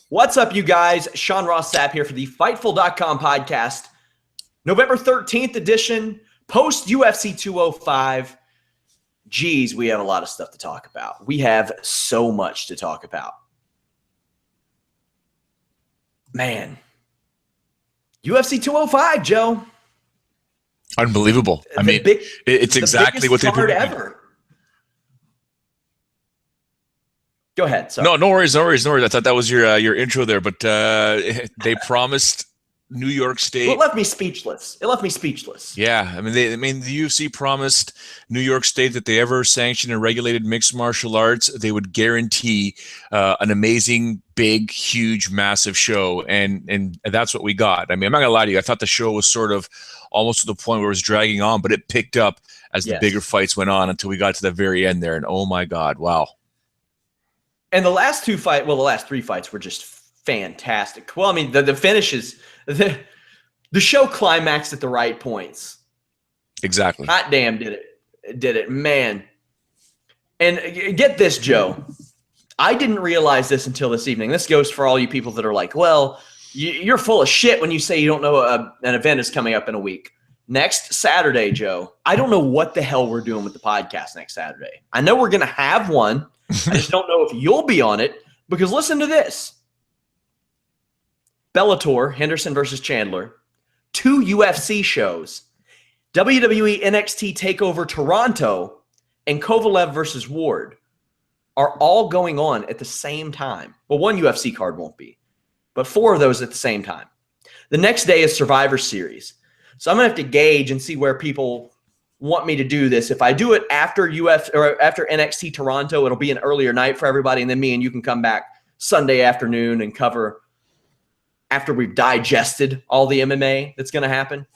What's up, you guys? Sean Ross Sapp here for the Fightful.com podcast. November 13th edition, post UFC 205. Geez, we have a lot of stuff to talk about. We have so much to talk about. Man. UFC 205, Joe. Unbelievable. I mean, it's exactly what they put ever. Go ahead. Sorry. No worries. I thought that was your intro there, but they promised New York State. Well, it left me speechless. Yeah, I mean, the UFC promised New York State that they ever sanctioned and regulated mixed martial arts, they would guarantee an amazing, big, huge, massive show, and that's what we got. I mean, I'm not gonna lie to you. I thought the show was sort of almost to the point where it was dragging on, but it picked up as the bigger fights went on until we got to the very end there, and oh my God, wow. And the last three fights were just fantastic. Well, I mean, the finishes, the show climaxed at the right points. Exactly. Hot damn, did it, man. And get this, Joe. I didn't realize this until this evening. This goes for all you people that are like, well, you're full of shit when you say you don't know an event is coming up in a week. Next Saturday, Joe, I don't know what the hell we're doing with the podcast next Saturday. I know we're going to have one. I just don't know if you'll be on it, because listen to this. Bellator, Henderson versus Chandler, 2 UFC shows, WWE NXT TakeOver Toronto, and Kovalev versus Ward are all going on at the same time. Well, one UFC card won't be, but 4 of those at the same time. The next day is Survivor Series. So I'm going to have to gauge and see where people want me to do this. If I do it after after NXT Toronto, it'll be an earlier night for everybody, and then me and you can come back Sunday afternoon and cover after we've digested all the MMA that's going to happen.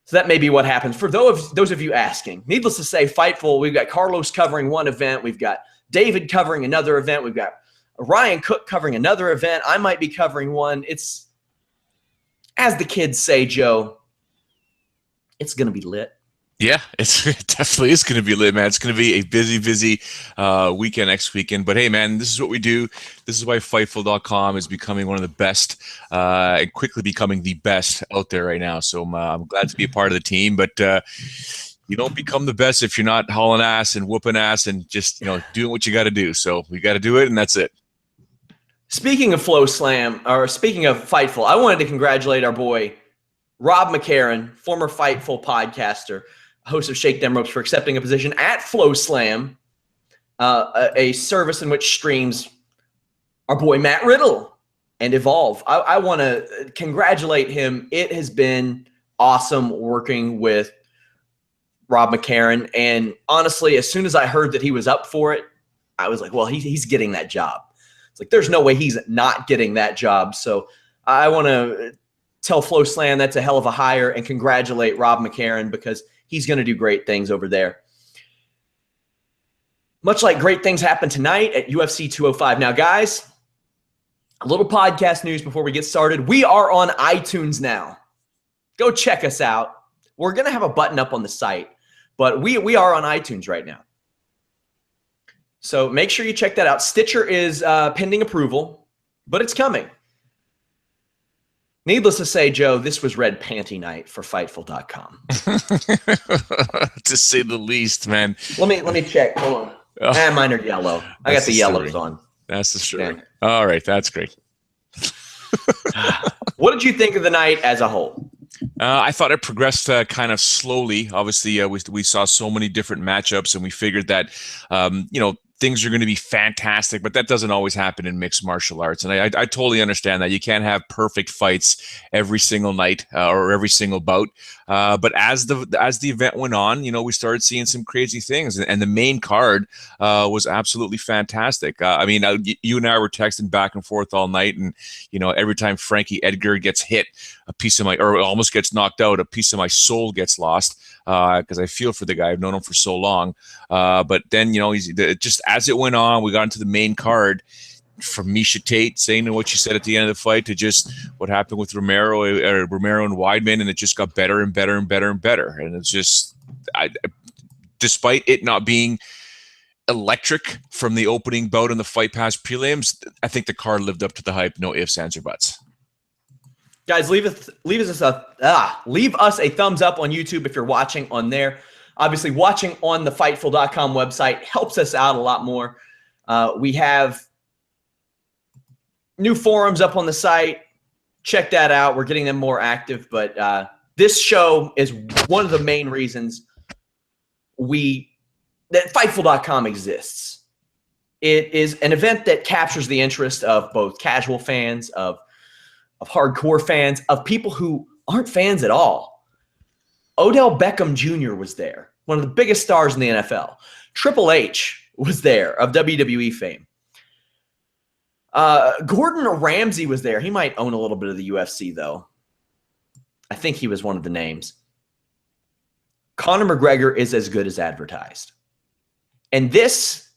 So that may be what happens. For those of you asking, needless to say, Fightful, we've got Carlos covering one event. We've got David covering another event. We've got Ryan Cook covering another event. I might be covering one. It's, as the kids say, Joe, it's going to be lit. Yeah, it definitely is going to be lit, man. It's going to be a busy weekend next weekend. But hey, man, this is what we do. This is why Fightful.com is becoming one of the best and quickly becoming the best out there right now. So I'm glad to be a part of the team. But you don't become the best if you're not hauling ass and whooping ass and just doing what you got to do. So we got to do it, and that's it. Speaking of Flow Slam, or speaking of Fightful, I wanted to congratulate our boy Rob McCarran, former Fightful podcaster, host of Shake Them Ropes, for accepting a position at Flow Slam, a service in which streams our boy Matt Riddle and Evolve. I want to congratulate him. It has been awesome working with Rob McCarran. And honestly, as soon as I heard that he was up for it, I was like, well, he's getting that job. It's like, there's no way he's not getting that job. So I want to tell Flow Slam that's a hell of a hire and congratulate Rob McCarran, because he's going to do great things over there. Much like great things happen tonight at UFC 205. Now, guys, a little podcast news before we get started. We are on iTunes now. Go check us out. We're going to have a button up on the site, but we are on iTunes right now. So make sure you check that out. Stitcher is pending approval, but it's coming. Needless to say, Joe, this was red panty night for Fightful.com. To say the least, man. Let me check. Hold on. Mine are yellow. I got the yellows on. That's the story. Yeah. All right, that's great. What did you think of the night as a whole? I thought it progressed kind of slowly. Obviously, we saw so many different matchups, and we figured that, things are going to be fantastic, but that doesn't always happen in mixed martial arts. And I totally understand that. You can't have perfect fights every single night or every single bout. But as the event went on, we started seeing some crazy things. And the main card was absolutely fantastic. You and I were texting back and forth all night. And, every time Frankie Edgar gets hit, or almost gets knocked out, a piece of my soul gets lost. Because I feel for the guy. I've known him for so long. But then, just as it went on, we got into the main card, from Miesha Tate saying what she said at the end of the fight to just what happened with Romero and Weidman, and it just got better and better and better and better. And it's just, despite it not being electric from the opening bout in the Fight Pass prelims. I think the card lived up to the hype. No ifs, ands, or buts. Guys, leave us a thumbs up on YouTube if you're watching on there. Obviously, watching on the Fightful.com website helps us out a lot more. We have new forums up on the site. Check that out. We're getting them more active. But this show is one of the main reasons that Fightful.com exists. It is an event that captures the interest of both casual fans, of hardcore fans, of people who aren't fans at all. Odell Beckham Jr. was there, one of the biggest stars in the NFL. Triple H was there, of WWE fame. Gordon Ramsay was there. He might own a little bit of the UFC, though. I think he was one of the names. Conor McGregor is as good as advertised. And this,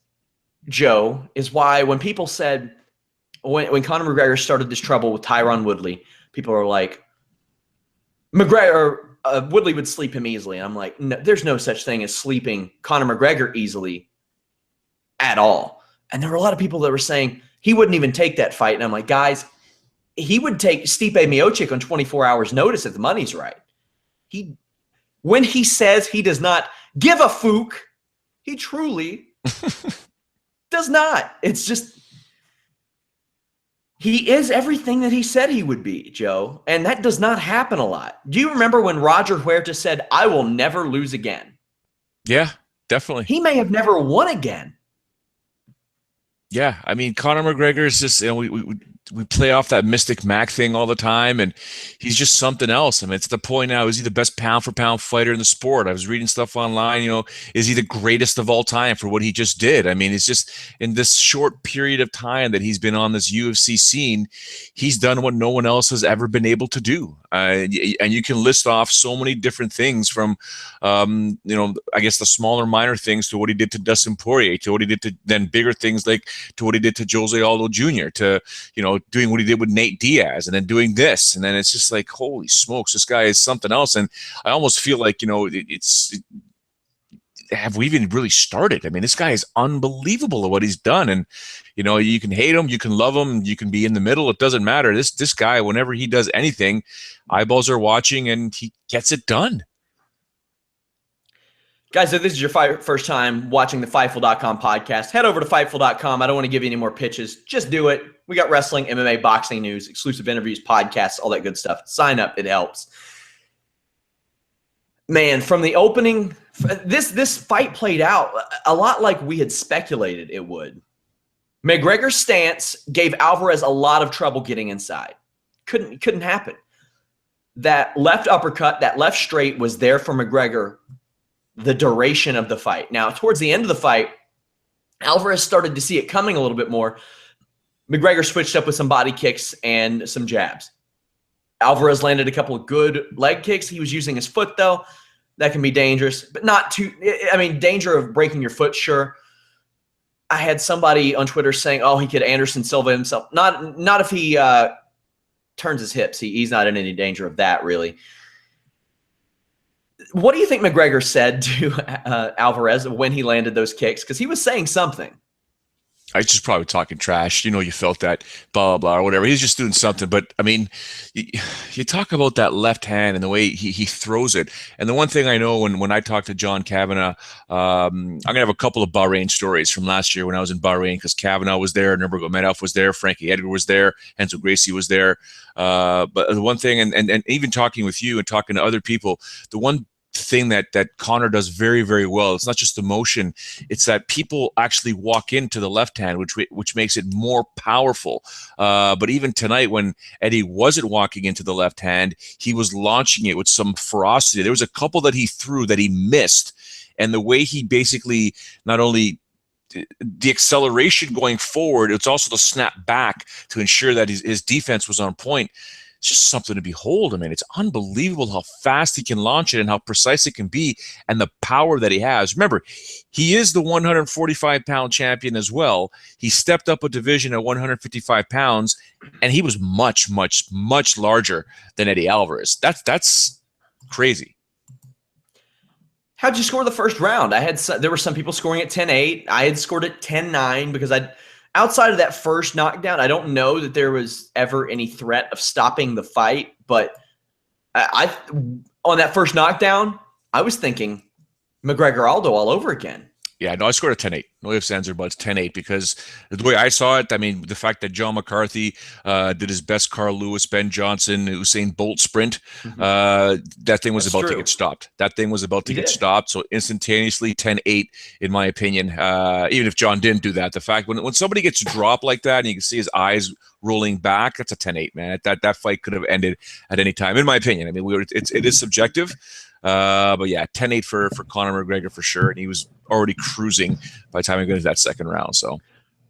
Joe, is why when people said, when Conor McGregor started this trouble with Tyron Woodley, people are like, Woodley would sleep him easily. And I'm like, no, there's no such thing as sleeping Conor McGregor easily at all. And there were a lot of people that were saying he wouldn't even take that fight. And I'm like, guys, he would take Stipe Miocic on 24 hours notice if the money's right. When he says he does not give a fook, he truly does not. It's just, he is everything that he said he would be, Joe. And that does not happen a lot. Do you remember when Roger Huerta said, I will never lose again? Yeah, definitely. He may have never won again. Yeah, I mean, Conor McGregor is just, we play off that Mystic Mac thing all the time, and he's just something else. I mean, it's the point now, is he the best pound-for-pound fighter in the sport? I was reading stuff online, is he the greatest of all time for what he just did? I mean, it's just in this short period of time that he's been on this UFC scene, he's done what no one else has ever been able to do. And you can list off so many different things from, I guess the smaller minor things to what he did to Dustin Poirier, to what he did to then bigger things like to what he did to Jose Aldo Jr., to, doing what he did with Nate Diaz, and then doing this. And then it's just like, holy smokes, this guy is something else. And I almost feel like, have we even really started? I mean, this guy is unbelievable at what he's done. And, you can hate him, you can love him, you can be in the middle. It doesn't matter. This guy, whenever he does anything, eyeballs are watching and he gets it done. Guys, if this is your first time watching the Fightful.com podcast, head over to Fightful.com. I don't want to give you any more pitches. Just do it. We got wrestling, MMA, boxing news, exclusive interviews, podcasts, all that good stuff. Sign up. It helps. Man, from the opening, this fight played out a lot like we had speculated it would. McGregor's stance gave Alvarez a lot of trouble getting inside. Couldn't happen. That left uppercut, that left straight was there for McGregor the duration of the fight. Now, towards the end of the fight, Alvarez started to see it coming a little bit more. McGregor switched up with some body kicks and some jabs. Alvarez landed a couple of good leg kicks. He was using his foot, though. That can be dangerous, but not too – danger of breaking your foot, sure. I had somebody on Twitter saying, he could Anderson Silva himself. Not if he turns his hips. He's not in any danger of that, really. What do you think McGregor said to Alvarez when he landed those kicks? Because he was saying something. I just probably talking trash. You felt that, blah, blah, blah, or whatever. He's just doing something. But, I mean, you talk about that left hand and the way he throws it. And the one thing I know when I talked to John Kavanagh, I'm going to have a couple of Bahrain stories from last year when I was in Bahrain, because Kavanagh was there, Nurmagomedov was there, Frankie Edgar was there, Renzo Gracie was there. But the one thing, and even talking with you and talking to other people, the one thing that Conor does very, very well, it's not just the motion, it's that people actually walk into the left hand, which makes it more powerful. But even tonight, when Eddie wasn't walking into the left hand, he was launching it with some ferocity. There was a couple that he threw that he missed, and the way he basically not only the acceleration going forward, it's also the snap back to ensure that his defense was on point. It's just something to behold. I mean, it's unbelievable how fast he can launch it and how precise it can be, and the power that he has. Remember, he is the 145-pound champion as well. He stepped up a division at 155 pounds, and he was much, much, much larger than Eddie Alvarez. That's crazy. How'd you score the first round? There were some people scoring at 10-8. I had scored at 10-9 because outside of that first knockdown, I don't know that there was ever any threat of stopping the fight. But I on that first knockdown, I was thinking McGregor Aldo all over again. Yeah, no, I scored a 10-8. No ifs, ands, or buts, 10-8, because the way I saw it, I mean, the fact that John McCarthy did his best Carl Lewis, Ben Johnson, Usain Bolt sprint, that thing was about to get stopped. That thing was about to get stopped. So instantaneously, 10-8, in my opinion, even if John didn't do that. The fact when somebody gets dropped like that and you can see his eyes rolling back, that's a 10-8, man. That fight could have ended at any time, in my opinion. I mean, it is subjective. But yeah, 10-8 for Conor McGregor for sure. And he was already cruising by the time we got into that second round. So,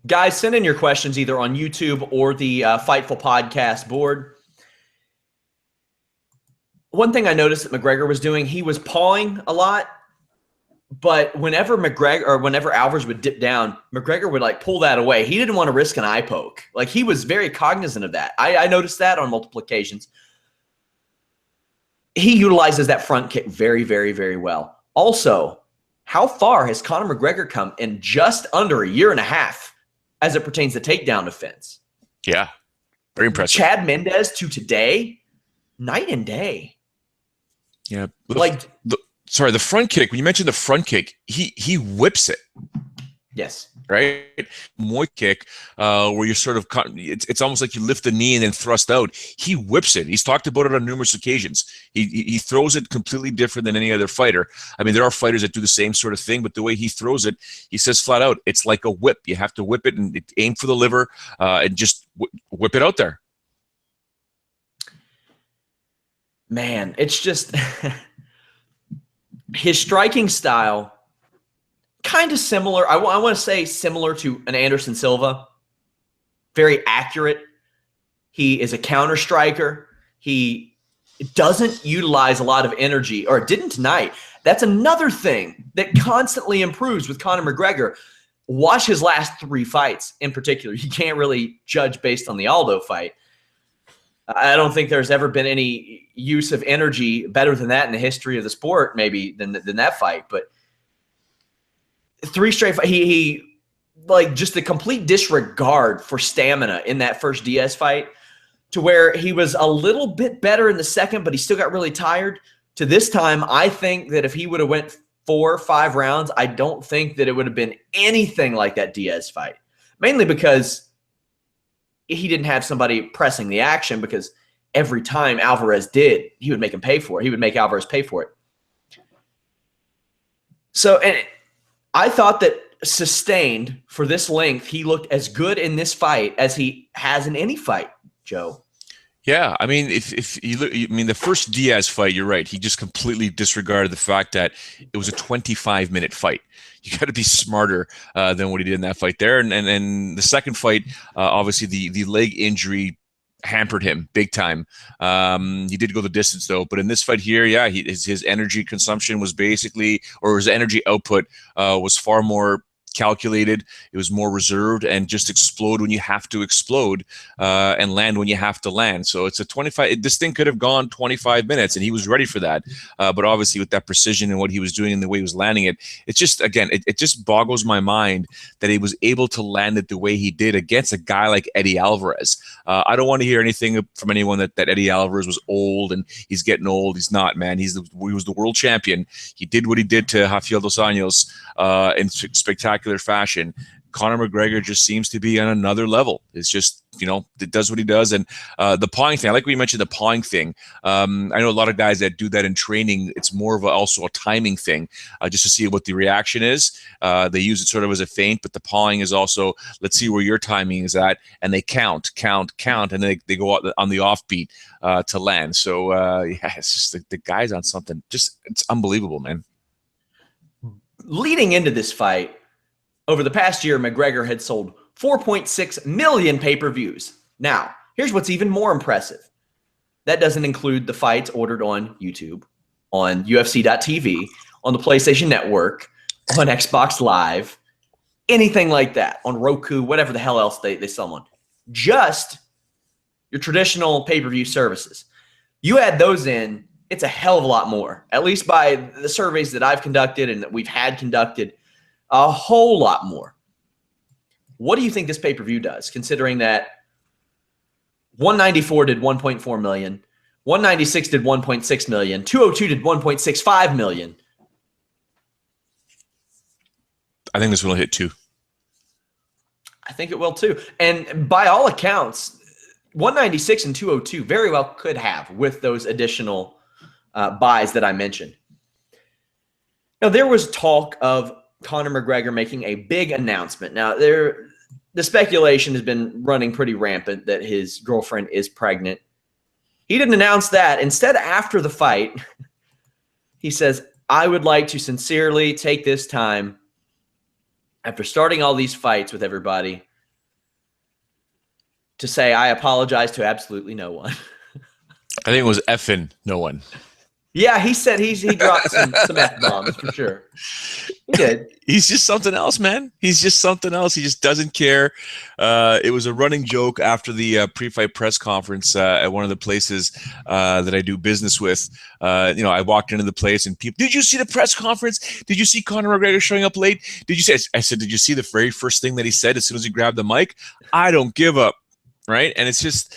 guys, send in your questions either on YouTube or the Fightful podcast board. One thing I noticed that McGregor was doing, he was pawing a lot. But whenever Alvarez would dip down, McGregor would like pull that away. He didn't want to risk an eye poke. Like, he was very cognizant of that. I noticed that on multiple occasions. He utilizes that front kick very, very, very well. Also, how far has Conor McGregor come in just under a year and a half as it pertains to takedown defense? Yeah, very impressive. Chad Mendes to today, night and day. Yeah, the front kick. When you mentioned the front kick, he whips it. Yes. Right? Muay kick, where you're sort of, it's almost like you lift the knee and then thrust out. He whips it. He's talked about it on numerous occasions. He throws it completely different than any other fighter. I mean, there are fighters that do the same sort of thing, but the way he throws it, he says flat out, it's like a whip. You have to whip it and aim for the liver and just whip it out there. Man, it's just his striking style, kind of similar. I want to say similar to an Anderson Silva. Very accurate. He is a counter striker. He doesn't utilize a lot of energy, or didn't tonight. That's another thing that constantly improves with Conor McGregor. Watch his last 3 fights in particular. You can't really judge based on the Aldo fight. I don't think there's ever been any use of energy better than that in the history of the sport, maybe than that fight. But 3 straight fights, he like just a complete disregard for stamina in that first Diaz fight, to where he was a little bit better in the second, but he still got really tired. To this time, I think that if he would have went 4 or 5 rounds, I don't think that it would have been anything like that Diaz fight. Mainly because he didn't have somebody pressing the action, because every time Alvarez did, he would make him pay for it. He would make Alvarez pay for it. So, and I thought that sustained for this length, he looked as good in this fight as he has in any fight, Joe. Yeah, I mean, if you look, I mean, the first Diaz fight, you're right. He just completely disregarded the fact that it was a 25-minute fight. You got to be smarter than what he did in that fight there. And the second fight, obviously the leg injury hampered him big time. He did go the distance though, but in this fight here, yeah, his energy consumption was basically, or his energy output was far more calculated. It was more reserved, and just explode when you have to explode and land when you have to land. So it's a 25. This thing could have gone 25 minutes, and he was ready for that. But obviously, with that precision and what he was doing and the way he was landing it, it's just, again, it just boggles my mind that he was able to land it the way he did against a guy like Eddie Alvarez. I don't want to hear anything from anyone that Eddie Alvarez was old and he's getting old. He's not, man. He was the world champion. He did what he did to Rafael dos Anjos in spectacular fashion. Conor McGregor just seems to be on another level. It's just, it does what he does. And the pawing thing, I like when you mentioned the pawing thing. I know a lot of guys that do that in training. It's more of also a timing thing, just to see what the reaction is. They use it sort of as a feint, but the pawing is also, let's see where your timing is at. And they count, and then they go out on the offbeat to land. So, yeah, it's just the guy's on something. Just, it's unbelievable, man. Leading into this fight, over the past year, McGregor had sold 4.6 million pay-per-views. Now, here's what's even more impressive. That doesn't include the fights ordered on YouTube, on UFC.tv, on the PlayStation Network, on Xbox Live, anything like that, on Roku, whatever the hell else they sell on. Just your traditional pay-per-view services. You add those in, It's a hell of a lot more, at least by the surveys that I've conducted and that we've had conducted, a whole lot more. What do you think this pay-per-view does, considering that 194 did 1.4 million, 196 did 1.6 million, 202 did 1.65 million? I think this one will hit 2. I think it will too. And by all accounts, 196 and 202 very well could have with those additional buys that I mentioned. Now, there was talk of Conor McGregor making a big announcement. Now, the speculation has been running pretty rampant that his girlfriend is pregnant. He didn't announce that. Instead, after the fight, he says, I would like to sincerely take this time after starting all these fights with everybody to say I apologize to absolutely no one. I think it was effing no one. Yeah, he said he dropped some F-bombs for sure. He did. He's just something else, man. He's just something else. He just doesn't care. It was a running joke after the pre-fight press conference at one of the places that I do business with. I walked into the place and people, did you see the press conference? Did you see Conor McGregor showing up late? Did you see? I said, did you see the very first thing that he said as soon as he grabbed the mic? I don't give up, right? And it's just,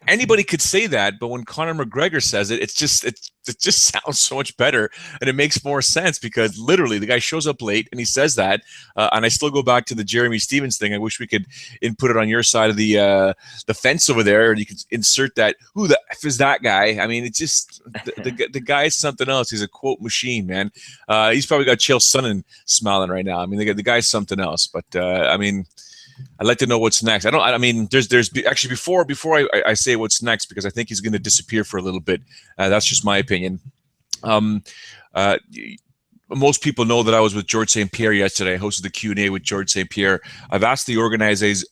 anybody could say that, but when Conor McGregor says it, it just sounds so much better, and it makes more sense because literally the guy shows up late and he says that. And I still go back to the Jeremy Stevens thing. I wish we could input it on your side of the fence over there, and you could insert that. Who the F is that guy? I mean, it's just the guy is something else. He's a quote machine, man. He's probably got Chael Sonnen smiling right now. I mean, the guy's something else. But I mean, I'd like to know what's next. I mean, there's actually before I say what's next, because I think he's going to disappear for a little bit. That's just my opinion. Most people know that I was with George St. Pierre yesterday. I hosted the Q&A with George St. Pierre. I've asked the organizers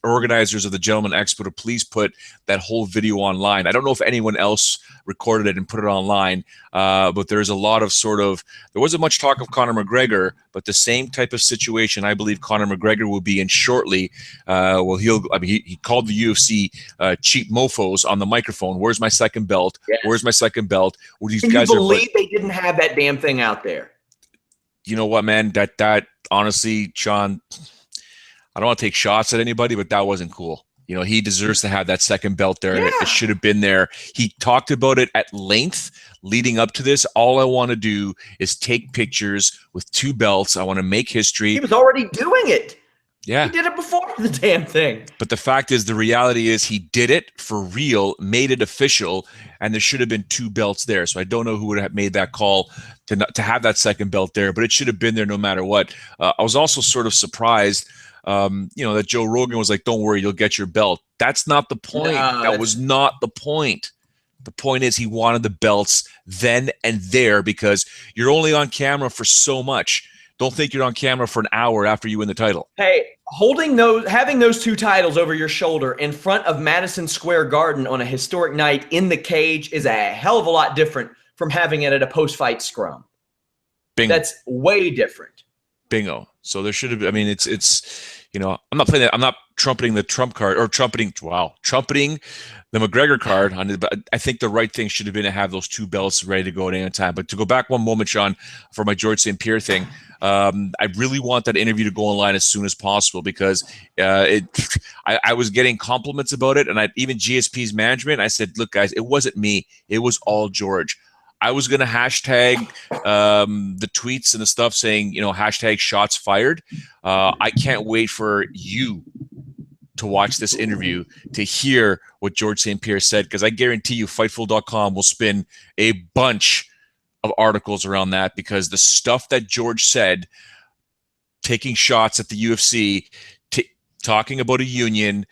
of the Gentleman Expo to please put that whole video online. I don't know if anyone else recorded it and put it online, but there's a lot of there wasn't much talk of Conor McGregor, but the same type of situation I believe Conor McGregor will be in shortly. He called the UFC cheap mofos on the microphone. Where's my second belt? Yes. Where's my second belt? Well, these guys believe they didn't have that damn thing out there? You know what, man? That honestly, Sean, I don't want to take shots at anybody, but that wasn't cool. You know, he deserves to have that second belt there. Yeah. It should have been there. He talked about it at length leading up to this. All I want to do is take pictures with 2 belts. I want to make history. He was already doing it. Yeah. He did it before the damn thing. But the fact is, the reality is he did it for real, made it official, and there should have been 2 belts there. So I don't know who would have made that call to have that second belt there, but it should have been there no matter what. I was also sort of surprised, that Joe Rogan was like, don't worry, you'll get your belt. That's not the point. That was not the point. The point is he wanted the belts then and there because you're only on camera for so much. Don't think you're on camera for an hour after you win the title. Hey, having those 2 titles over your shoulder in front of Madison Square Garden on a historic night in the cage is a hell of a lot different from having it at a post-fight scrum. Bingo. That's way different. Bingo. So there should have been, I mean, I'm not playing that. I'm not trumpeting the Trump card or trumpeting the McGregor card on it, but I think the right thing should have been to have those 2 belts ready to go at any time. But to go back one moment, Sean, for my George St. Pierre thing, I really want that interview to go online as soon as possible because I was getting compliments about it, and even GSP's management. I said, look, guys, it wasn't me. It was all George. I was going to hashtag the tweets and the stuff saying, hashtag shots fired. I can't wait for you to watch this interview to hear what George St. Pierre said, because I guarantee you Fightful.com will spin a bunch of articles around that, because the stuff that George said, taking shots at the UFC, talking about a union,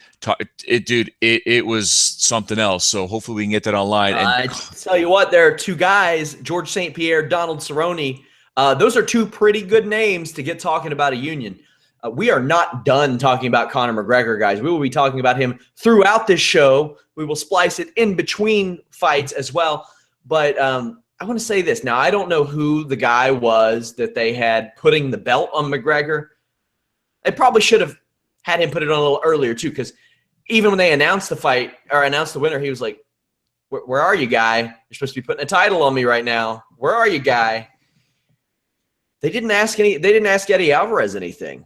it was something else. So hopefully we can get that online. And I tell you what, there are 2 guys, George St. Pierre, Donald Cerrone. Those are 2 pretty good names to get talking about a union. We are not done talking about Conor McGregor, guys. We will be talking about him throughout this show. We will splice it in between fights as well. But I want to say this. Now, I don't know who the guy was that they had putting the belt on McGregor. They probably should have had him put it on a little earlier, too, because even when they announced the fight or announced the winner, he was like, Where are you, guy? You're supposed to be putting a title on me right now. Where are you, guy? They didn't ask Eddie Alvarez anything.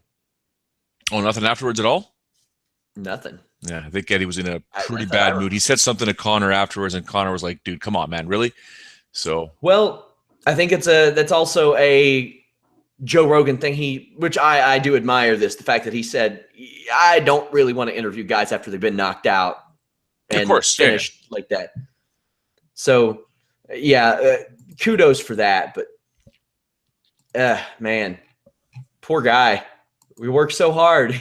Oh, nothing afterwards at all? Nothing. Yeah, I think Eddie was in a pretty bad mood. He said something to Conor afterwards, and Conor was like, dude, come on, man, really? So, well, I think that's also a Joe Rogan thing. Which I do admire the fact that he said, I don't really want to interview guys after they've been knocked out and of course, finished like that. So, kudos for that. But, man, poor guy. We worked so hard.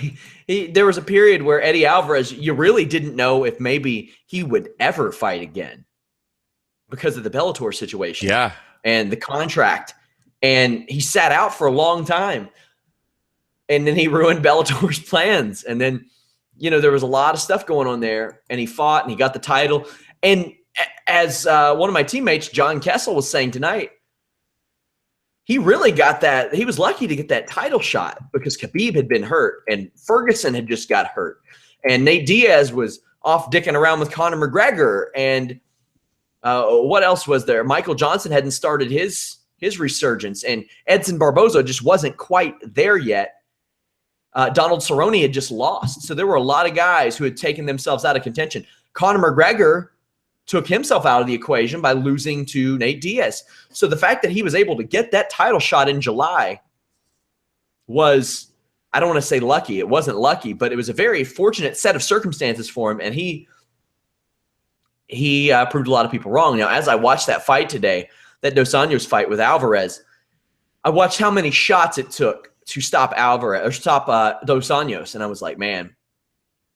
There was a period where Eddie Alvarez, you really didn't know if maybe he would ever fight again because of the Bellator situation. Yeah. And the contract. And he sat out for a long time. And then he ruined Bellator's plans. And then, there was a lot of stuff going on there. And he fought and he got the title. And as one of my teammates, John Kessel, was saying tonight, he really got that. He was lucky to get that title shot because Khabib had been hurt and Ferguson had just got hurt. And Nate Diaz was off dicking around with Conor McGregor. And what else was there? Michael Johnson hadn't started his resurgence. And Edson Barboza just wasn't quite there yet. Donald Cerrone had just lost. So there were a lot of guys who had taken themselves out of contention. Conor McGregor took himself out of the equation by losing to Nate Diaz. So the fact that he was able to get that title shot in July was, I don't want to say lucky. It wasn't lucky, but it was a very fortunate set of circumstances for him. And he proved a lot of people wrong. Now, as I watched that fight today, that Dos Anjos fight with Alvarez, I watched how many shots it took to stop Alvarez or stop Dos Anjos. And I was like, man,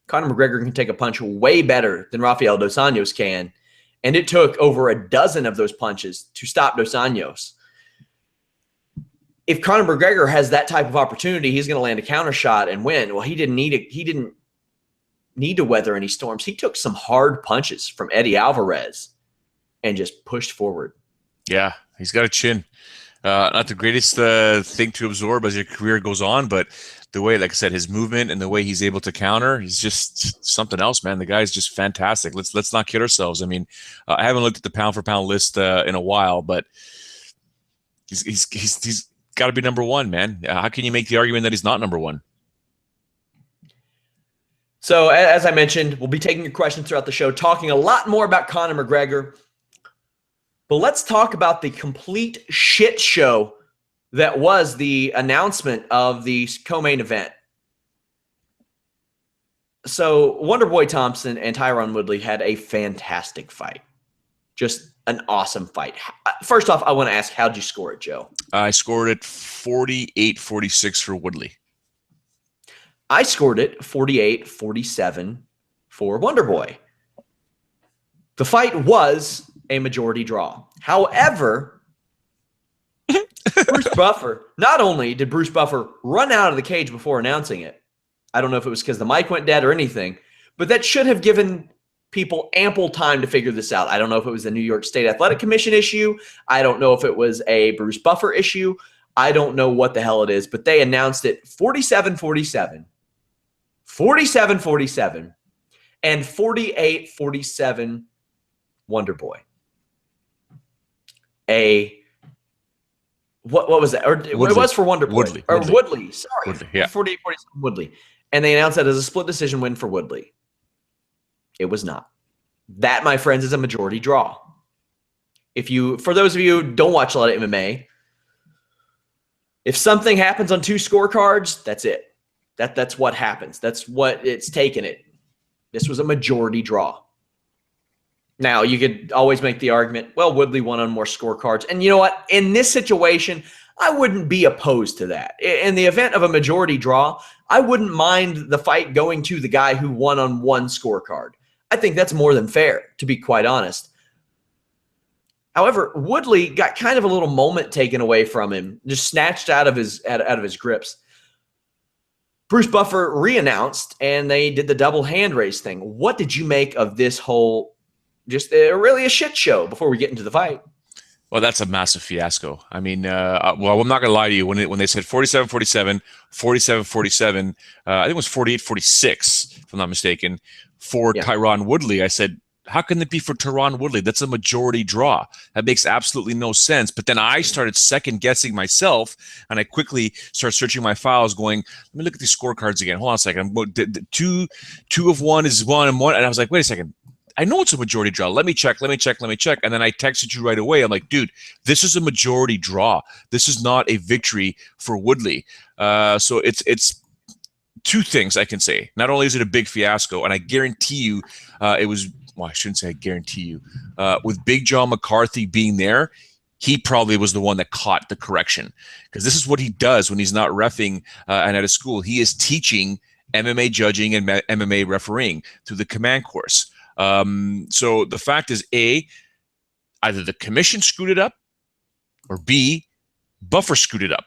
Conor McGregor can take a punch way better than Rafael Dos Anjos can. And it took over a dozen of those punches to stop Dos Anjos. If Conor McGregor has that type of opportunity, he's going to land a counter shot and win. Well, he didn't need it. He didn't need to weather any storms. He took some hard punches from Eddie Alvarez and just pushed forward. Yeah, he's got a chin. Not the greatest thing to absorb as your career goes on, but the way, like I said, his movement and the way he's able to counter, he's just something else, man. The guy's just fantastic. Let's not kid ourselves. I mean, I haven't looked at the pound for pound list in a while, but he's got to be number one, man. How can you make the argument that he's not number one? So as I mentioned, we'll be taking your questions throughout the show, talking a lot more about Conor McGregor. But let's talk about the complete shit show that was the announcement of the co-main event. So Wonderboy Thompson and Tyron Woodley had a fantastic fight. Just an awesome fight. First off, I want to ask, how'd you score it, Joe? I scored it 48-46 for Woodley. I scored it 48-47 for Wonderboy. The fight was a majority draw. However, Bruce Buffer, not only did Bruce Buffer run out of the cage before announcing it, I don't know if it was because the mic went dead or anything, but that should have given people ample time to figure this out. I don't know if it was the New York State Athletic Commission issue. I don't know if it was a Bruce Buffer issue. I don't know what the hell it is, but they announced it 47-47, 47-47, and 48-47 Wonderboy. What was that? Or Woodley. It was for Wonderboy. Woodley. Sorry. Woodley, yeah. 48-47 Woodley. And they announced that as a split decision win for Woodley. It was not. That, my friends, is a majority draw. For those of you who don't watch a lot of MMA, if something happens on two scorecards, that's it. That's what happens. That's what it's taken it. This was a majority draw. Now, you could always make the argument, well, Woodley won on more scorecards. And you know what? In this situation, I wouldn't be opposed to that. In the event of a majority draw, I wouldn't mind the fight going to the guy who won on one scorecard. I think that's more than fair, to be quite honest. However, Woodley got kind of a little moment taken away from him, just snatched out of his grips. Bruce Buffer re-announced, and they did the double hand raise thing. What did you make of this whole, just really a shit show before we get into the fight? Well, that's a massive fiasco. I mean, well, I'm not going to lie to you. When they said 47-47, 47-47, I think it was 48-46, if I'm not mistaken, for Tyron Woodley, I said, how can it be for Tyron Woodley? That's a majority draw. That makes absolutely no sense. But then I started second guessing myself, and I quickly started searching my files, going, let me look at these scorecards again. Hold on a second. Two of one is one and one, and I was like, wait a second. I know it's a majority draw. Let me check. And then I texted you right away. I'm like, dude, this is a majority draw. This is not a victory for Woodley. So it's two things I can say. Not only is it a big fiasco, and I guarantee you it was, well, I shouldn't say I guarantee you. With Big John McCarthy being there, he probably was the one that caught the correction. Because this is what he does when he's not reffing and at a school. He is teaching MMA judging and MMA refereeing through the command course. So the fact is, A, either the commission screwed it up, or B, Buffer screwed it up.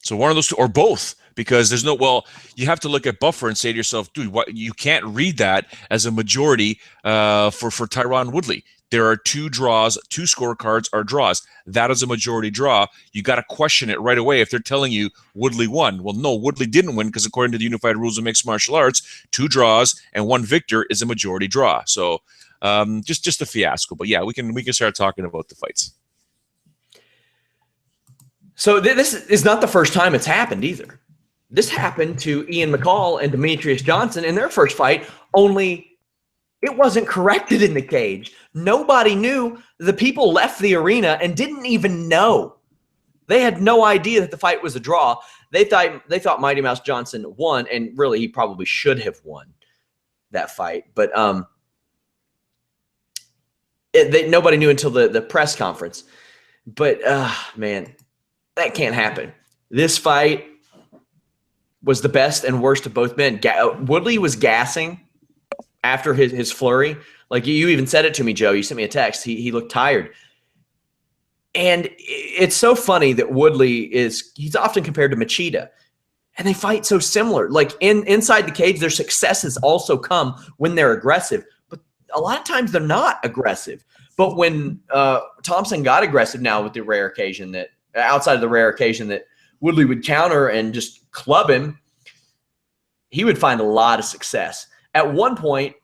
So one of those two, or both, because there's no, well, you have to look at Buffer and say to yourself, dude, what, you can't read that as a majority for Tyron Woodley. There are two draws, two scorecards are draws. That is a majority draw. You got to question it right away if they're telling you Woodley won. Well, no, Woodley didn't win, because according to the Unified Rules of Mixed Martial Arts, two draws and one victor is a majority draw. So just a fiasco. But yeah, we can start talking about the fights. So this is not the first time it's happened either. This happened to Ian McCall and Demetrius Johnson in their first fight, only it wasn't corrected in the cage. Nobody knew. The people left the arena and didn't even know. They had no idea that the fight was a draw. They thought Mighty Mouse Johnson won, and really he probably should have won that fight. But nobody knew until the press conference. But man, that can't happen. This fight was the best and worst of both men. Woodley was gassing after his flurry. Like you even said it to me, Joe. You sent me a text. He looked tired. And it's so funny that Woodley he's often compared to Machida. And they fight so similar. Like inside the cage, their successes also come when they're aggressive. But a lot of times they're not aggressive. But when Thompson got aggressive now with the rare occasion that, outside of the rare occasion that Woodley would counter and just club him, he would find a lot of success. At one point,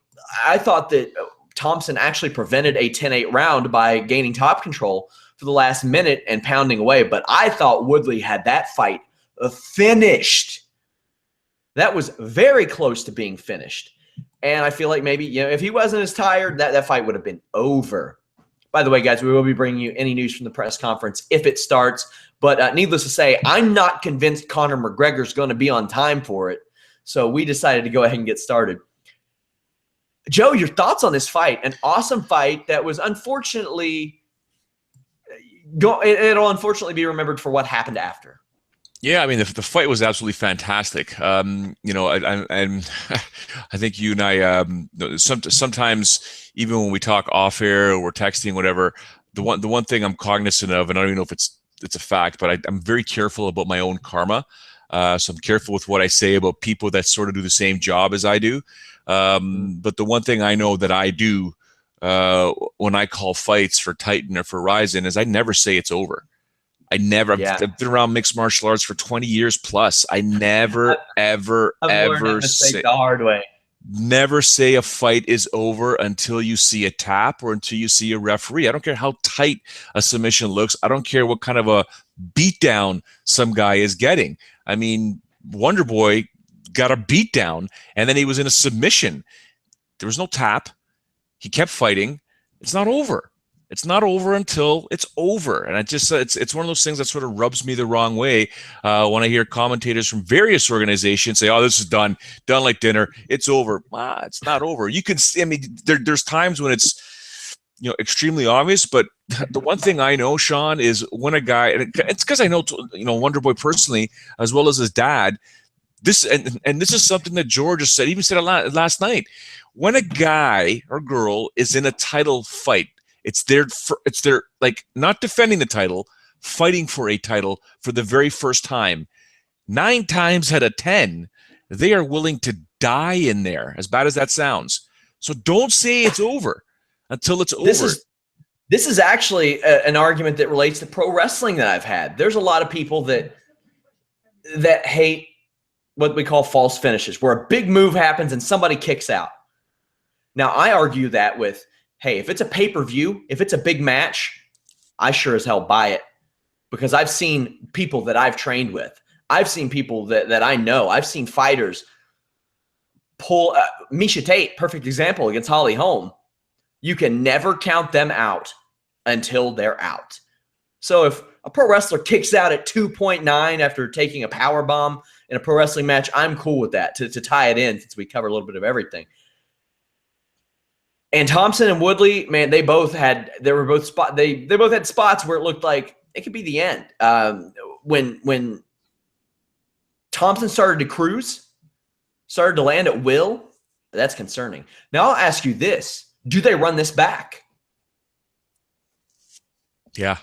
I thought that Thompson actually prevented a 10-8 round by gaining top control for the last minute and pounding away. But I thought Woodley had that fight finished. That was very close to being finished. And I feel like maybe, if he wasn't as tired, that fight would have been over. By the way, guys, we will be bringing you any news from the press conference if it starts. But needless to say, I'm not convinced Conor McGregor is going to be on time for it. So we decided to go ahead and get started. Joe, your thoughts on this fight? An awesome fight that was unfortunately it'll unfortunately be remembered for what happened after. Yeah, I mean, the fight was absolutely fantastic. I think you and I, sometimes even when we talk off air or we're texting, whatever, the one thing I'm cognizant of, and I don't even know if it's a fact, but I'm very careful about my own karma. So I'm careful with what I say about people that sort of do the same job as I do. But the one thing I know that I do when I call fights for Titan or for Ryzen is I never say it's over. I've been around mixed martial arts for 20 years plus. I never, ever say the hard way. Never say a fight is over until you see a tap or until you see a referee. I don't care how tight a submission looks. I don't care what kind of a beatdown some guy is getting. I mean, Wonderboy got a beatdown and then he was in a submission. There was no tap. He kept fighting. It's not over. It's not over until it's over. And it's one of those things that sort of rubs me the wrong way when I hear commentators from various organizations say, oh, this is done like dinner. It's over. It's not over. You can see, I mean, there's times when it's, extremely obvious, but the one thing I know, Sean, is when a guy, and it's because I know, Wonderboy personally, as well as his dad, this is something that George has said, even said it last night. When a guy or girl is in a title fight, it's their like not defending the title, fighting for a title for the very first time. 9 times out of 10, they are willing to die in there, as bad as that sounds. So don't say it's over until it's over. This is actually an argument that relates to pro wrestling that I've had. There's a lot of people that hate what we call false finishes, where a big move happens and somebody kicks out. Now, I argue that with, hey, if it's a pay-per-view, if it's a big match, I sure as hell buy it because I've seen people that I've trained with. I've seen people that I know. I've seen fighters pull Miesha Tate, perfect example, against Holly Holm. You can never count them out until they're out. So if a pro wrestler kicks out at 2.9 after taking a power bomb in a pro wrestling match, I'm cool with that to tie it in since we cover a little bit of everything. And Thompson and Woodley, man, they both had spots where it looked like it could be the end. When Thompson started to cruise, started to land at will, that's concerning. Now I'll ask you this. Do they run this back? Yeah.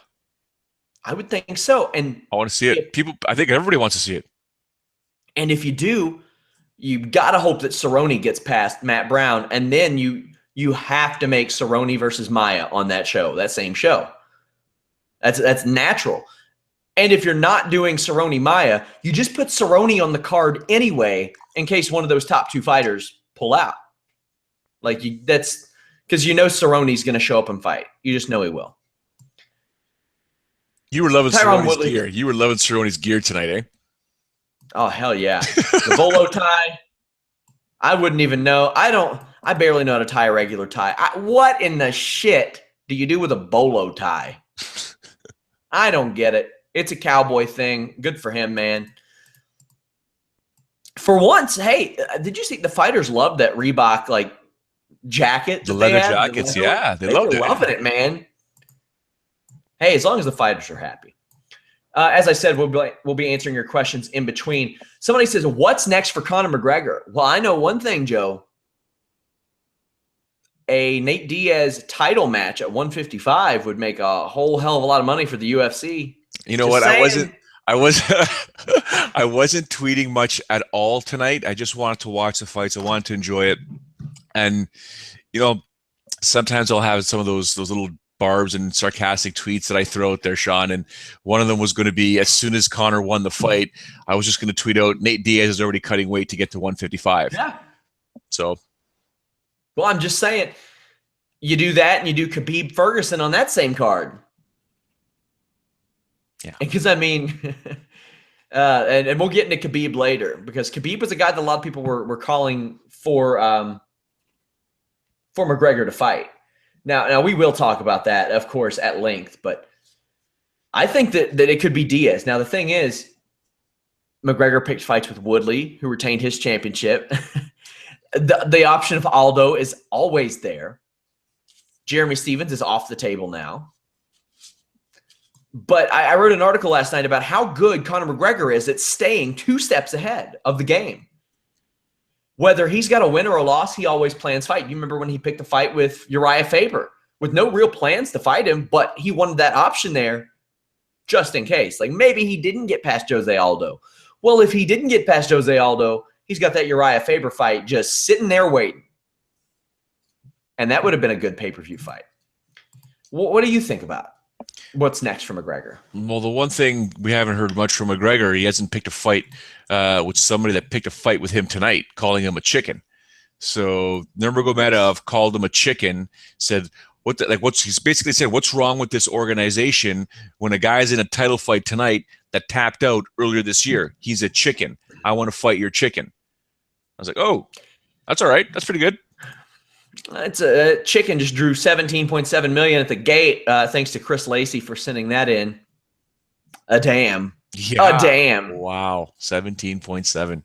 I would think so. And I want to see it. I think everybody wants to see it. And if you do, you got to hope that Cerrone gets past Matt Brown. And then you have to make Cerrone versus Maia on that show, that same show. That's natural. And if you're not doing Cerrone Maia, you just put Cerrone on the card anyway in case one of those top two fighters pull out. That's because Cerrone's going to show up and fight. You just know he will. You were loving Cerrone's gear. You were loving Cerrone's gear tonight, eh? Oh, hell yeah. The bolo tie, I wouldn't even know. I barely know how to tie a regular tie. What in the shit do you do with a bolo tie? I don't get it. It's a cowboy thing. Good for him, man. For once, hey, did you see the fighters love that Reebok jacket? The leather jackets, yeah. They loved it. Loving it, man. Hey, as long as the fighters are happy. As I said, we'll be answering your questions in between. Somebody says, what's next for Conor McGregor? Well, I know one thing, Joe. A Nate Diaz title match at 155 would make a whole hell of a lot of money for the UFC. You know what? I wasn't tweeting much at all tonight. I just wanted to watch the fights. I wanted to enjoy it. And, sometimes I'll have some of those little barbs and sarcastic tweets that I throw out there, Sean. And one of them was going to be, as soon as Conor won the fight, I was just going to tweet out, Nate Diaz is already cutting weight to get to 155. Yeah. So. Well, I'm just saying, you do that and you do Khabib Ferguson on that same card. Yeah. Because, and we'll get into Khabib later, because Khabib was a guy that a lot of people were calling for McGregor to fight. Now we will talk about that, of course, at length, but I think that it could be Diaz. Now, the thing is, McGregor picked fights with Woodley, who retained his championship. The option of Aldo is always there. Jeremy Stevens is off the table now. But I wrote an article last night about how good Conor McGregor is at staying 2 steps ahead of the game. Whether he's got a win or a loss, he always plans fight. You remember when he picked a fight with Uriah Faber with no real plans to fight him, but he wanted that option there just in case. Maybe he didn't get past Jose Aldo. Well, if he didn't get past Jose Aldo, he's got that Uriah Faber fight just sitting there waiting. And that would have been a good pay-per-view fight. What do you think about what's next for McGregor? Well, the one thing we haven't heard much from McGregor, he hasn't picked a fight with somebody that picked a fight with him tonight, calling him a chicken. So Nurmagomedov called him a chicken, said, he's basically said, what's wrong with this organization when a guy's in a title fight tonight that tapped out earlier this year? He's a chicken. I want to fight your chicken. I was like, oh, that's all right. That's pretty good. It's a chicken just drew 17.7 million at the gate, thanks to Chris Lacey for sending that in. A damn. Yeah. A damn. Wow. 17.7.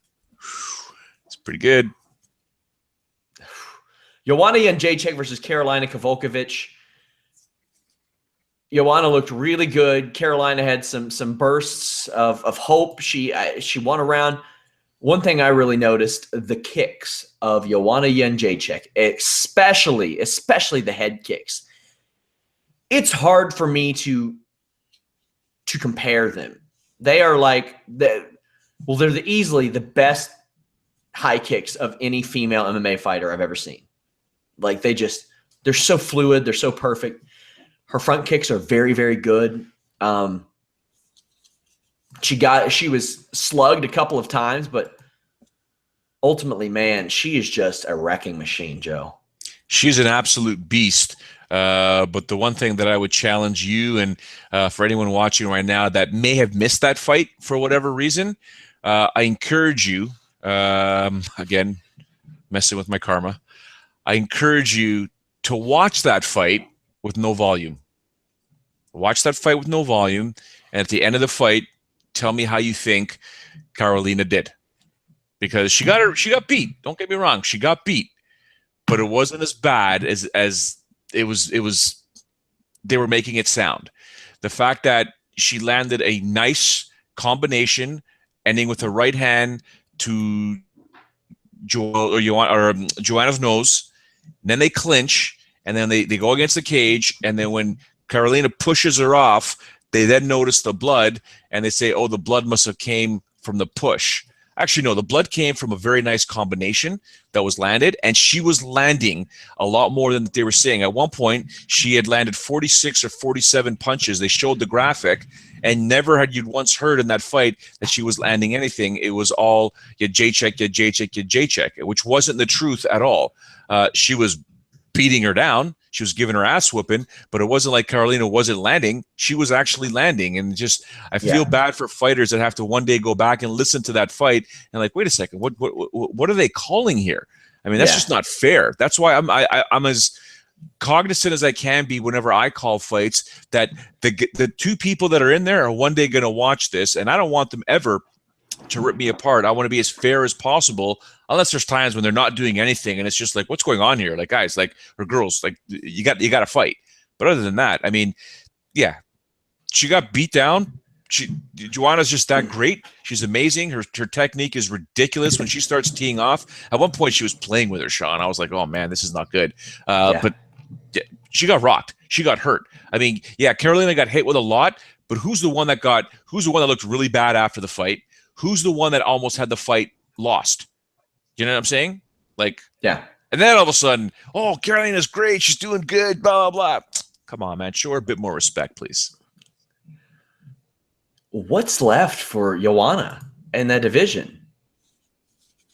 It's pretty good. Joanna Jędrzejczyk versus Carolina Cavil Kovitch. Joanna looked really good. Carolina had some bursts of hope. She won a round. One thing I really noticed, the kicks of Joanna Jędrzejczyk, especially the head kicks. It's hard for me to compare them. They are they're easily the best high kicks of any female MMA fighter I've ever seen. They're so fluid, they're so perfect. Her front kicks are very, very good. She was slugged a couple of times, but ultimately, man, she is just a wrecking machine, Joe. She's an absolute beast. But the one thing that I would challenge you and for anyone watching right now that may have missed that fight for whatever reason, I encourage you, again, messing with my karma, I encourage you to watch that fight with no volume. Watch that fight with no volume, and at the end of the fight, tell me how you think Carolina did. Because she got beat. Don't get me wrong, she got beat. But it wasn't as bad as it was they were making it sound. The fact that she landed a nice combination ending with a right hand to Joanna's nose, then they clinch, and then they go against the cage, and then when Carolina pushes her off, they then notice the blood, and they say, oh, the blood must have came from the push. Actually, no, the blood came from a very nice combination that was landed, and she was landing a lot more than they were saying. At one point, she had landed 46 or 47 punches. They showed the graphic, and never had you once heard in that fight that she was landing anything. It was all you J-check, you J-check, you J-check, which wasn't the truth at all. She was beating her down. She was giving her ass whooping, but it wasn't like Carolina wasn't landing. She was actually landing. And just, I feel bad for fighters that have to one day go back and listen to that fight and like, wait a second, what are they calling here? I mean, that's just not fair. That's why I'm as cognizant as I can be whenever I call fights that the two people that are in there are one day going to watch this, and I don't want them ever to rip me apart. I want to be as fair as possible, unless there's times when they're not doing anything and it's just like, what's going on here? Like, guys, like, or girls, like, you got to fight. But other than that, I mean, yeah, she got beat down. Joanna's just that great. She's amazing. Her technique is ridiculous when she starts teeing off. At one point, she was playing with her, Sean. I was like, oh man, this is not good. But she got rocked. She got hurt. I mean, yeah, Carolina got hit with a lot, but who's the one that looked really bad after the fight? Who's the one that almost had the fight lost? You know what I'm saying? Like, yeah. And then all of a sudden, oh, Carolina's great. She's doing good, blah, blah, blah. Come on, man. Show her a bit more respect, please. What's left for Joanna in that division?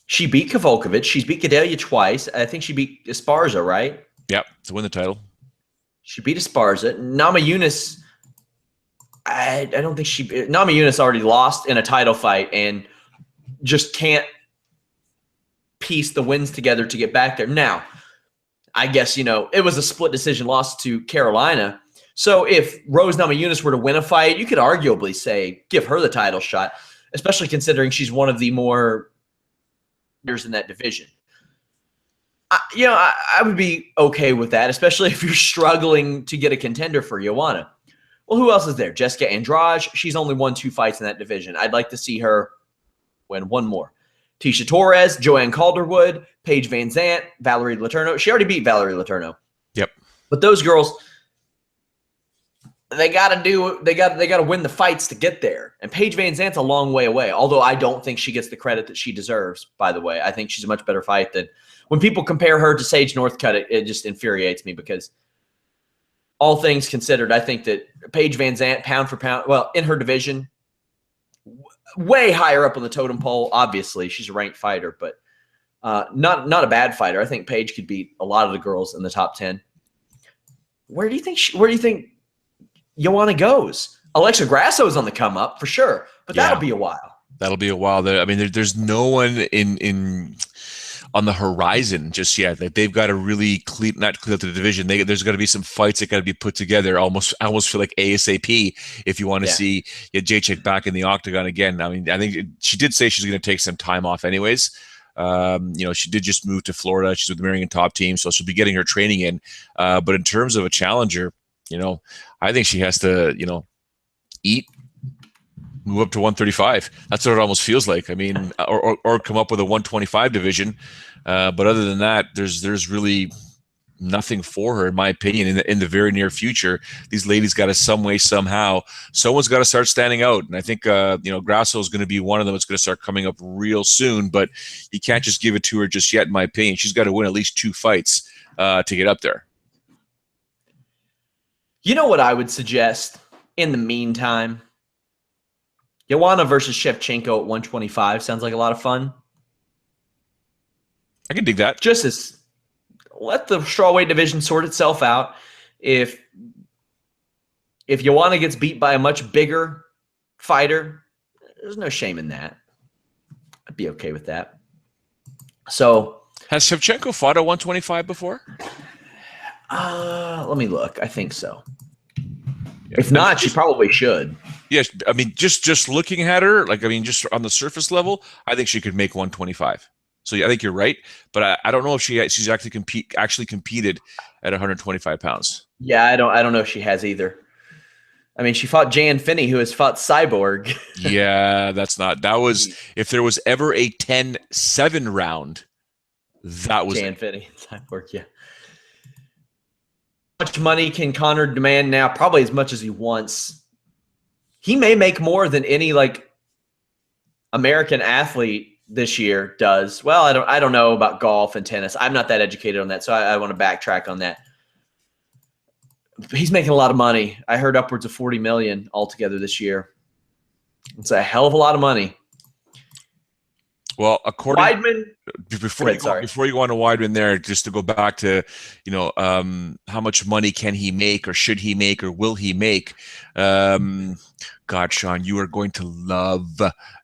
She beat Cavil Kovitch. She's beat Gadelha twice. I think she beat Esparza, right? Yep, to win the title. She beat Esparza. Namajunas, I don't think Namajunas already lost in a title fight and just can't piece the wins together to get back there. Now, I guess, it was a split decision loss to Carolina. So if Rose Namajunas were to win a fight, you could arguably say give her the title shot, especially considering she's one of the more years in that division. I would be okay with that, especially if you're struggling to get a contender for Joanna. Well, who else is there? Jessica Andrade. She's only won 2 fights in that division. I'd like to see her win one more. Tecia Torres, Joanne Calderwood, Paige Van Zant, Valerie Letourneau. She already beat Valerie Letourneau. Yep. But those girls, they got to win the fights to get there. And Paige Van Zant's a long way away, although I don't think she gets the credit that she deserves, by the way. I think she's a much better fight than when people compare her to Sage Northcutt, it just infuriates me because all things considered, I think that Paige Van Zant, pound for pound, well, in her division, way higher up on the totem pole. Obviously, she's a ranked fighter, but not a bad fighter. I think Paige could beat a lot of the girls in the top 10. Where do you think Joanna goes? Alexa Grasso's on the come up for sure, but that'll be a while. That'll be a while. I mean, there's no one in on the horizon just yet. Like, they've got to really not clean up the division. There's got to be some fights that got to be put together. I almost feel like ASAP if you want to see Jacek back in the octagon again. I mean, I think she did say she's going to take some time off anyways. She did just move to Florida. She's with the Marion Top Team, so she'll be getting her training in. But in terms of a challenger, I think she has to, eat, move up to 135. That's what it almost feels like. I mean, or come up with a 125 division. But other than that, there's really nothing for her, in my opinion, in the very near future. These ladies got to someone's got to start standing out. And I think, Grasso is going to be one of them. It's going to start coming up real soon, but you can't just give it to her just yet, in my opinion. She's got to win at least 2 fights to get up there. You know what I would suggest in the meantime? Joanna versus Shevchenko at 125 sounds like a lot of fun. I can dig that. let the strawweight division sort itself out. If Joanna gets beat by a much bigger fighter, there's no shame in that. I'd be okay with that. So, has Shevchenko fought at 125 before? Let me look. I think so. Yeah. If not, she probably should. Yes, I mean, just looking at her, like, I mean, just on the surface level, I think she could make 125. So yeah, I think you're right, but I don't know if she's actually competed at 125 pounds. Yeah, I don't know if she has either. I mean, she fought Jan Finney, who has fought Cyborg. Yeah, that was, if there was ever a 10-7 round, that was Jan Finney, Cyborg, yeah. How much money can Conor demand now? Probably as much as he wants. He may make more than any like American athlete this year does. Well, I don't know about golf and tennis. I'm not that educated on that, so I want to backtrack on that. He's making a lot of money. I heard upwards of 40 million altogether this year. It's a hell of a lot of money. Well, according Weidman, before you go on to Weidman there, just to go back to, how much money can he make, or should he make, or will he make? God, Sean, you are going to love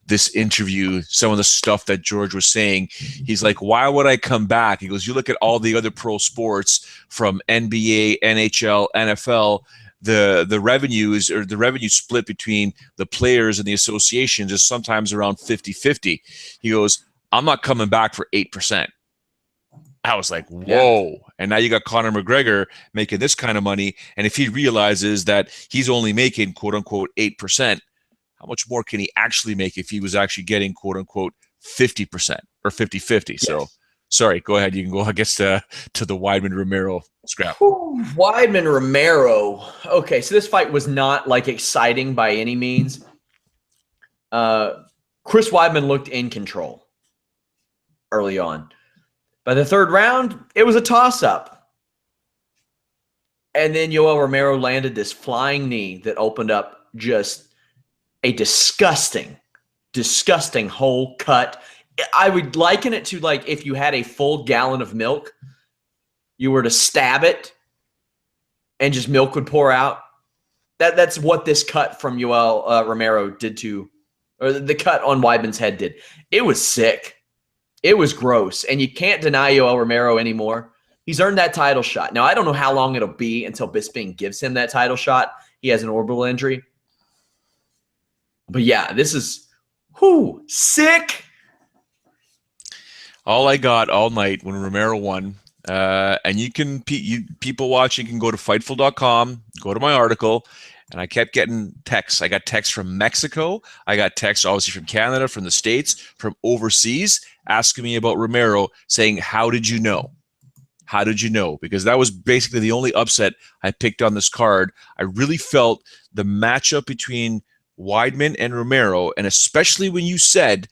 this interview. Some of the stuff that George was saying. He's like, why would I come back? He goes, you look at all the other pro sports from NBA, NHL, NFL. The revenues, or the revenue split between the players and the associations, is sometimes around 50-50. He goes, I'm not coming back for 8%. I was like, whoa. Yeah. And now you got Conor McGregor making this kind of money. And if he realizes that he's only making, quote unquote, 8%, how much more can he actually make if he was actually getting, quote unquote, 50% or 50-50? Yes. So, sorry, go ahead. You can go, I guess, to the Weidman-Romero scrap. Weidman-Romero. Okay, so this fight was not like exciting by any means. Chris Weidman looked in control early on. By the third round, it was a toss-up. And then Yoel Romero landed this flying knee that opened up just a disgusting hole cut. I would liken it to like if you had a full gallon of milk, you were to stab it, and just milk would pour out. That's what this cut from Yoel Romero did to, or the cut on Weidman's head did. It was sick. It was gross, and you can't deny Yoel Romero anymore. He's earned that title shot. Now, I don't know how long it'll be until Bisping gives him that title shot. He has an orbital injury. But yeah, this is sick. All I got all night when Romero won, and people watching can go to Fightful.com, go to my article, and I kept getting texts. I got texts from Mexico. I got texts obviously from Canada, from the States, from overseas, asking me about Romero, saying, how did you know? How did you know? Because that was basically the only upset I picked on this card. I really felt the matchup between Weidman and Romero, and especially when you said,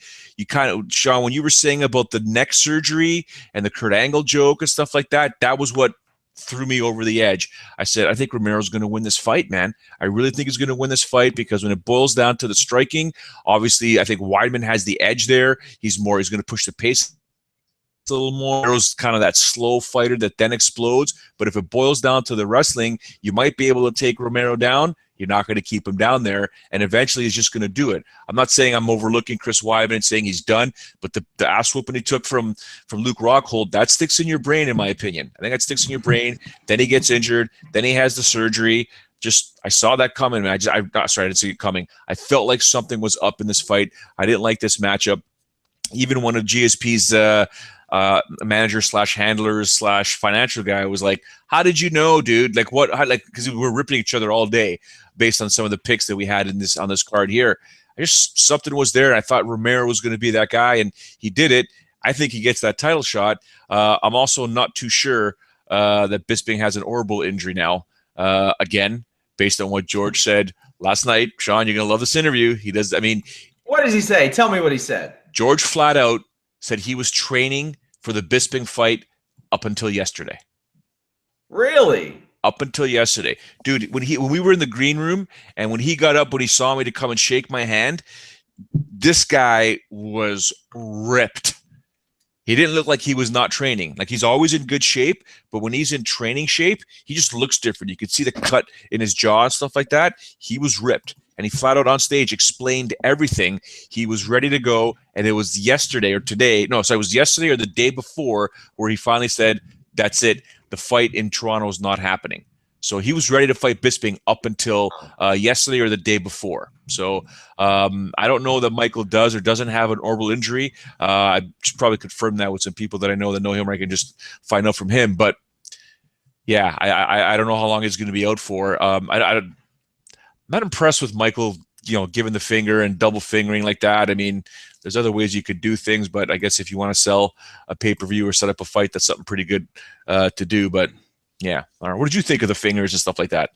Sean, when you were saying about the neck surgery and the Kurt Angle joke and stuff like that, that was what threw me over the edge. I said, I think Romero's going to win this fight, man. I really think he's going to win this fight, because when it boils down to the striking, obviously I think Weidman has the edge there. He's going to push the pace a little more. Romero's kind of that slow fighter that then explodes. But if it boils down to the wrestling, you might be able to take Romero down. You're not going to keep him down there, and eventually he's just going to do it. I'm not saying I'm overlooking Chris Weidman and saying he's done, but the ass whooping he took from Luke Rockhold, that sticks in your brain, in my opinion. I think that sticks in your brain. Then he gets injured. Then he has the surgery. I saw that coming, man. I didn't see it coming. I felt like something was up in this fight. I didn't like this matchup. Even one of GSP's manager / handlers / financial guy was like, how did you know, dude? Like what? Because we were ripping each other all day based on some of the picks that we had on this card here. Something was there. I thought Romero was going to be that guy, and he did it. I think he gets that title shot. I'm also not too sure that Bisping has an orbital injury now. Again, based on what George said last night. Sean, you're going to love this interview. He does. I mean, what does he say? Tell me what he said. George flat out said he was training for the Bisping fight up until yesterday. Really? Up until yesterday. Dude, when we were in the green room, and when he got up, when he saw me to come and shake my hand, this guy was ripped. He didn't look like he was not training. Like, he's always in good shape, but when he's in training shape, he just looks different. You could see the cut in his jaw and stuff like that. He was ripped, and he flat out on stage explained everything. He was ready to go, and it was yesterday or today. No, so it was yesterday or the day before where he finally said, that's it. The fight in Toronto is not happening. So he was ready to fight Bisping up until yesterday or the day before. So I don't know that Michael does or doesn't have an orbital injury. I should probably confirm that with some people that I know him, or I can just find out from him. But yeah, I don't know how long he's going to be out for. I'm not impressed with Michael, giving the finger and double fingering like that. I mean, there's other ways you could do things, but I guess if you want to sell a pay-per-view or set up a fight, that's something pretty good to do. But yeah. All right. What did you think of the fingers and stuff like that?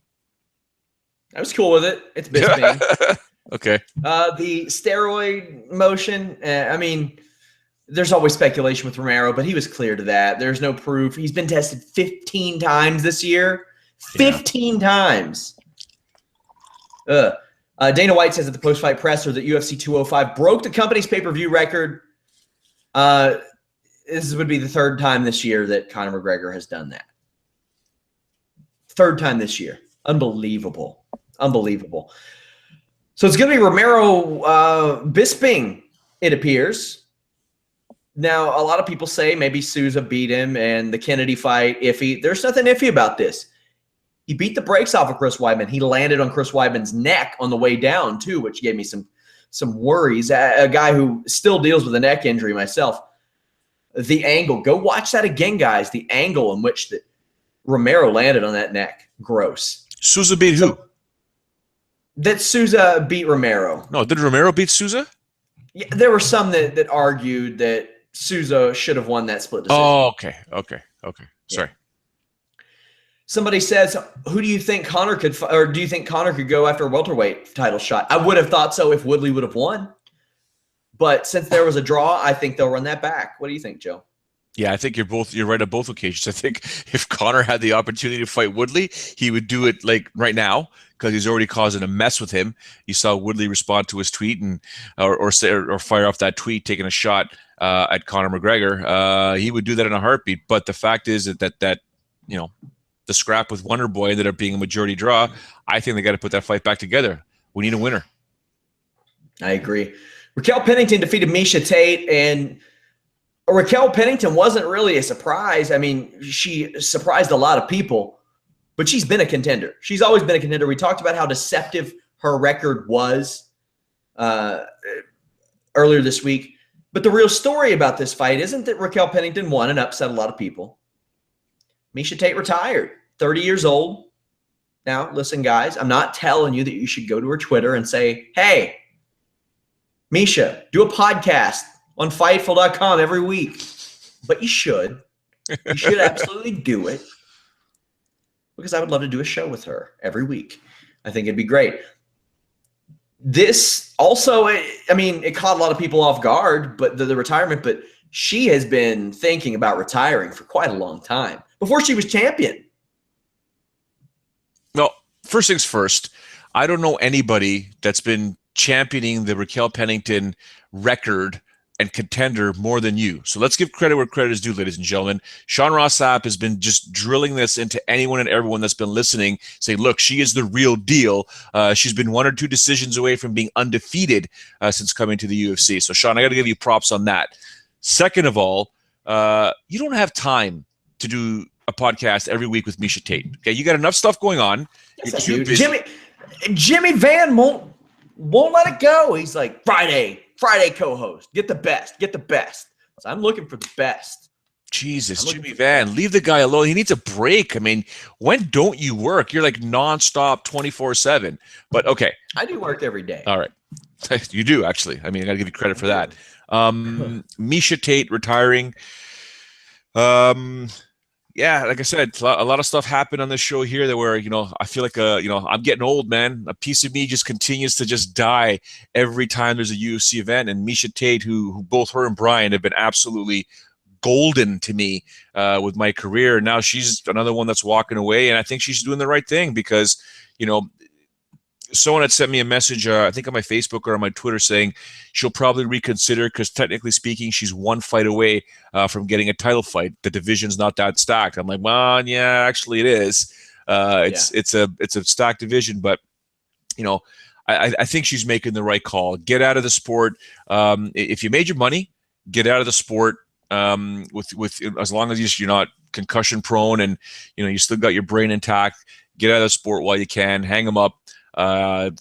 I was cool with it. It's Bisping. Okay. The steroid motion, I mean, there's always speculation with Romero, but he was clear to that. There's no proof. He's been tested 15 times this year. 15 times. Dana White says at the post-fight presser that UFC 205 broke the company's pay-per-view record. This would be the third time this year that Conor McGregor has done that. Third time this year. Unbelievable. Unbelievable. So it's going to be Romero Bisping, it appears. Now, a lot of people say maybe Souza beat him and the Kennedy fight iffy. There's nothing iffy about this. He beat the brakes off of Chris Weidman. He landed on Chris Weidman's neck on the way down, too, which gave me some worries. A guy who still deals with a neck injury myself. The angle. Go watch that again, guys. The angle in which Romero landed on that neck. Gross. Souza beat who? That Souza beat Romero. No, did Romero beat Souza? Yeah, there were some that argued that Souza should have won that split decision. Oh, okay. Sorry. Yeah. Somebody says, who do you think Conor could – or do you think Conor could go after a welterweight title shot? I would have thought so if Woodley would have won. But since there was a draw, I think they'll run that back. What do you think, Joe? Yeah, I think you're right on both occasions. I think if Conor had the opportunity to fight Woodley, he would do it like right now because he's already causing a mess with him. You saw Woodley respond to his tweet and or fire off that tweet, taking a shot at Conor McGregor. He would do that in a heartbeat. But the fact is that the scrap with Wonderboy ended up being a majority draw. I think they got to put that fight back together. We need a winner. I agree. Raquel Pennington defeated Miesha Tate, and Raquel Pennington wasn't really a surprise. I mean, she surprised a lot of people, but she's been a contender. She's always been a contender. We talked about how deceptive her record was earlier this week. But the real story about this fight isn't that Raquel Pennington won and upset a lot of people. Miesha Tate retired, 30 years old. Now, listen, guys, I'm not telling you that you should go to her Twitter and say, hey, Miesha, do a podcast on Fightful.com every week. But you should. You should absolutely do it. Because I would love to do a show with her every week. I think it'd be great. This also, I mean, it caught a lot of people off guard, but the retirement, but she has been thinking about retiring for quite a long time. Before she was champion. Well, first things first, I don't know anybody that's been championing the Raquel Pennington record and contender more than you. So let's give credit where credit is due, ladies and gentlemen. Sean Ross Sapp has been just drilling this into anyone and everyone that's been listening, saying, look, she is the real deal. She's been 1 or 2 decisions away from being undefeated since coming to the UFC. So, Sean, I got to give you props on that. Second of all, you don't have time to do a podcast every week with Miesha Tate. Okay, you got enough stuff going on. Yes, you're too busy. Jimmy Van won't let it go. He's like, Friday co-host. Get the best. So I'm looking for the best. Jesus, Jimmy Van, leave the guy alone. He needs a break. I mean, when don't you work? You're like nonstop 24/7. But okay. I do work every day. All right. You do, actually. I mean, I got to give you credit for that. Miesha Tate retiring. Yeah, like I said, a lot of stuff happened on this show here that where, I feel like, I'm getting old, man. A piece of me just continues to just die every time there's a UFC event. And Miesha Tate, who both her and Brian have been absolutely golden to me with my career. Now she's another one that's walking away. And I think she's doing the right thing because, someone had sent me a message, I think on my Facebook or on my Twitter, saying she'll probably reconsider because technically speaking, she's one fight away from getting a title fight. The division's not that stacked. I'm like, well, yeah, actually it is. It's a stacked division, but I think she's making the right call. Get out of the sport. If you made your money, get out of the sport. With as long as you're not concussion prone and you still got your brain intact, get out of the sport while you can. Hang them up.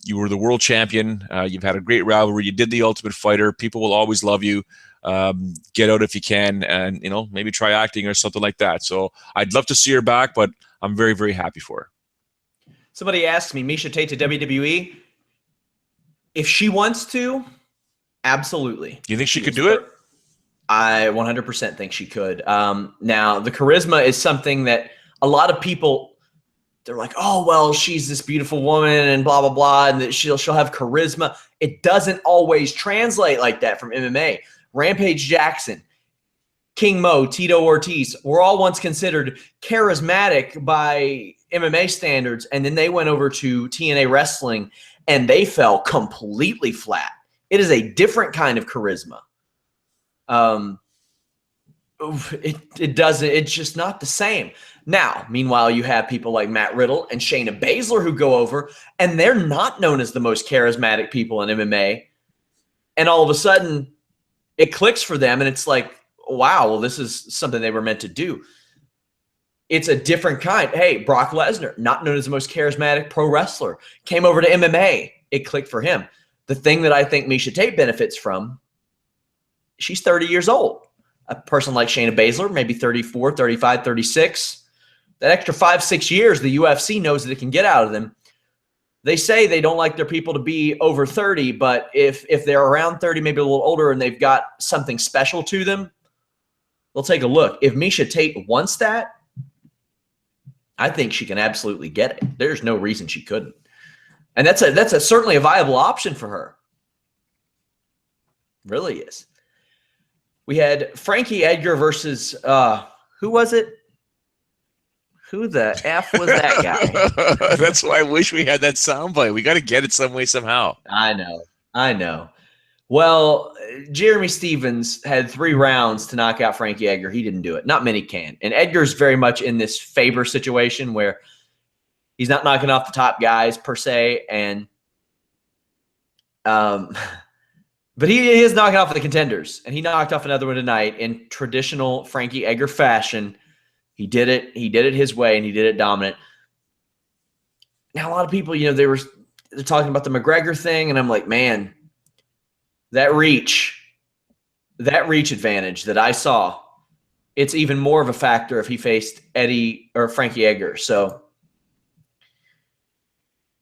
You were the world champion. You've had a great rivalry. You did the Ultimate Fighter. People will always love you. Get out if you can, and maybe try acting or something like that. So I'd love to see her back, but I'm very, very happy for her. Somebody asked me, Miesha Tate to WWE. If she wants to, absolutely. You think she could do it? I 100% think she could. Now, the charisma is something that a lot of people, they're like, oh, well, she's this beautiful woman and blah, blah, blah, and that she'll have charisma. It doesn't always translate like that from MMA. Rampage Jackson, King Mo, Tito Ortiz were all once considered charismatic by MMA standards, and then they went over to TNA Wrestling, and they fell completely flat. It is a different kind of charisma. It's just not the same. Now, meanwhile, you have people like Matt Riddle and Shayna Baszler who go over, and they're not known as the most charismatic people in MMA. And all of a sudden, it clicks for them, and it's like, wow, well, this is something they were meant to do. It's a different kind. Hey, Brock Lesnar, not known as the most charismatic pro wrestler, came over to MMA. It clicked for him. The thing that I think Miesha Tate benefits from, she's 30 years old. A person like Shayna Baszler, maybe 34, 35, 36. That extra 5-6 years the UFC knows that it can get out of them. They say they don't like their people to be over 30, but if they're around 30, maybe a little older, and they've got something special to them, they'll take a look. If Miesha Tate wants that, I think she can absolutely get it. There's no reason she couldn't. And that's certainly a viable option for her. Really is. We had Frankie Edgar versus who was it? Who the F was that guy? That's why I wish we had that soundbite. We got to get it some way, somehow. I know. Well, Jeremy Stevens had 3 rounds to knock out Frankie Edgar. He didn't do it. Not many can. And Edgar's very much in this Faber situation where he's not knocking off the top guys per se, and but he is knocking off the contenders, and he knocked off another one tonight in traditional Frankie Edgar fashion. He did it. He did it his way, and he did it dominant. Now, a lot of people, they're talking about the McGregor thing, and I'm like, man, that reach advantage that I saw, it's even more of a factor if he faced Eddie or Frankie Edgar. So,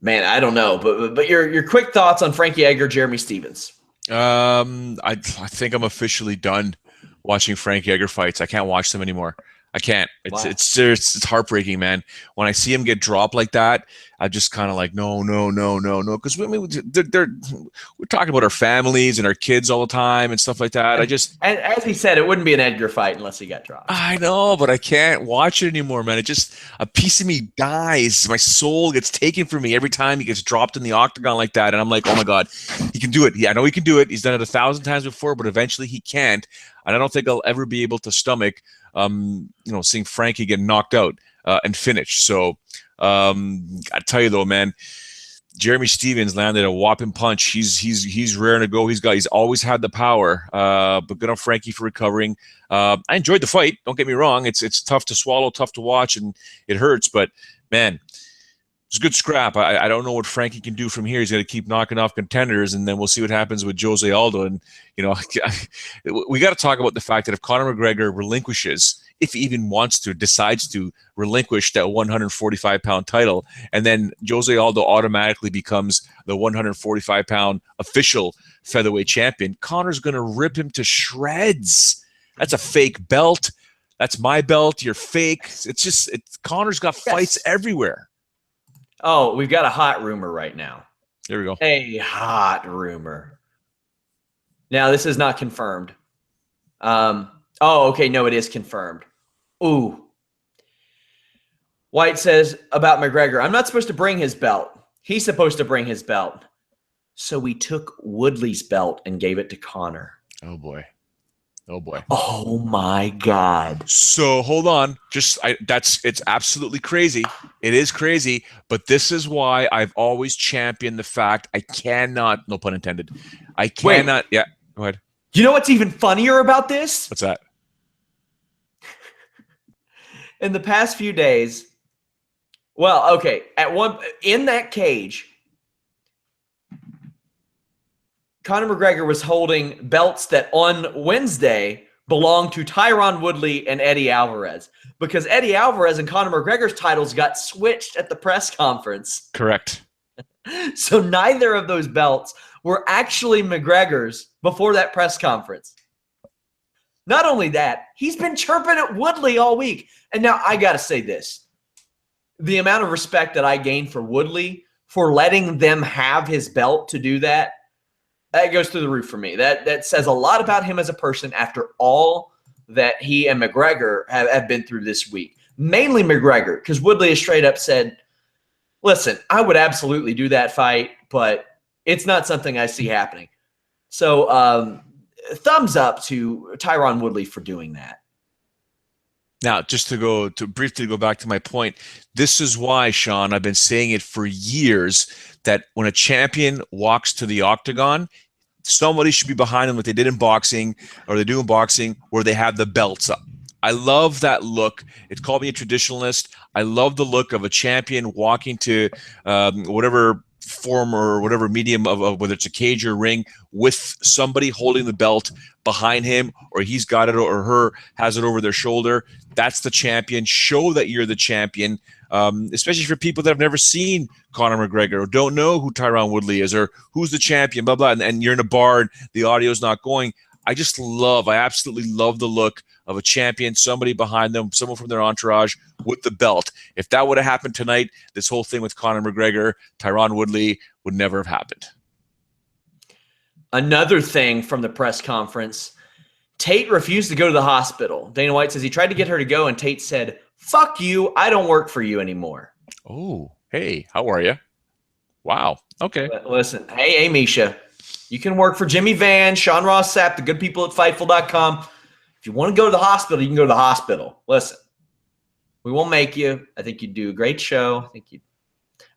man, I don't know, but your quick thoughts on Frankie Edgar, Jeremy Stevens. I think I'm officially done watching Frankie Edgar fights. I can't watch them anymore. I can't. It's heartbreaking, man. When I see him get dropped like that, I just kind of like, no. Because we're talking about our families and our kids all the time and stuff like that. And as he said, it wouldn't be an Edgar fight unless he got dropped. I know, but I can't watch it anymore, man. A piece of me dies. My soul gets taken from me every time he gets dropped in the octagon like that. And I'm like, oh my God, he can do it. Yeah, I know he can do it. He's done it 1,000 times before, but eventually he can't. And I don't think I'll ever be able to stomach seeing Frankie get knocked out and finished. So I tell you though, man, Jeremy Stevens landed a whopping punch. He's raring to go. He's always had the power. But good on Frankie for recovering. I enjoyed the fight. Don't get me wrong. It's tough to swallow, tough to watch, and it hurts. But man, it's a good scrap. I don't know what Frankie can do from here. He's got to keep knocking off contenders, and then we'll see what happens with Jose Aldo. And we got to talk about the fact that if Conor McGregor relinquishes, if he even wants to, decides to relinquish that 145-pound title, and then Jose Aldo automatically becomes the 145-pound official featherweight champion, Conor's going to rip him to shreds. That's a fake belt. That's my belt. You're fake. Conor's got fights everywhere. Oh, we've got a hot rumor right now. There we go. A hot rumor. Now, this is not confirmed. Okay. No, it is confirmed. Ooh. White says about McGregor, I'm not supposed to bring his belt. He's supposed to bring his belt. So we took Woodley's belt and gave it to Conor. Oh, boy. Oh, boy. Oh, my God. So hold on. It's absolutely crazy. It is crazy. But this is why I've always championed the fact I cannot, no pun intended, I cannot. Yeah, go ahead. You know what's even funnier about this? What's that? In the past few days, well, okay, in that cage, Conor McGregor was holding belts that on Wednesday belonged to Tyron Woodley and Eddie Alvarez, because Eddie Alvarez and Conor McGregor's titles got switched at the press conference. Correct. So neither of those belts were actually McGregor's before that press conference. Not only that, he's been chirping at Woodley all week. And now I got to say this. The amount of respect that I gained for Woodley for letting them have his belt to do that, that goes through the roof for me. That says a lot about him as a person after all that he and McGregor have been through this week. Mainly McGregor, because Woodley has straight up said, listen, I would absolutely do that fight, but it's not something I see happening. So thumbs up to Tyron Woodley for doing that. Now, just to briefly go back to my point, this is why, Sean, I've been saying it for years, that when a champion walks to the octagon, somebody should be behind them, what they did in boxing, or they do in boxing, where they have the belts up. I love that look. It's called me a traditionalist. I love the look of a champion walking to whatever form or whatever medium of whether it's a cage or ring, with somebody holding the belt behind him, or he's got it or her has it over their shoulder. That's the champion. Show that you're the champion, especially for people that have never seen Conor McGregor or don't know who Tyron Woodley is or who's the champion, blah, blah, and you're in a bar and the audio's not going. I absolutely love the look of a champion, somebody behind them, someone from their entourage with the belt. If that would have happened tonight, this whole thing with Conor McGregor, Tyron Woodley would never have happened. Another thing from the press conference, Tate refused to go to the hospital. Dana White says he tried to get her to go, and Tate said, "Fuck you, I don't work for you anymore." Oh, hey, how are you? Wow, okay. But listen, hey, Miesha, you can work for Jimmy Van, Sean Ross Sapp, the good people at Fightful.com. If you want to go to the hospital, you can go to the hospital. Listen, we won't make you. I think you do a great show.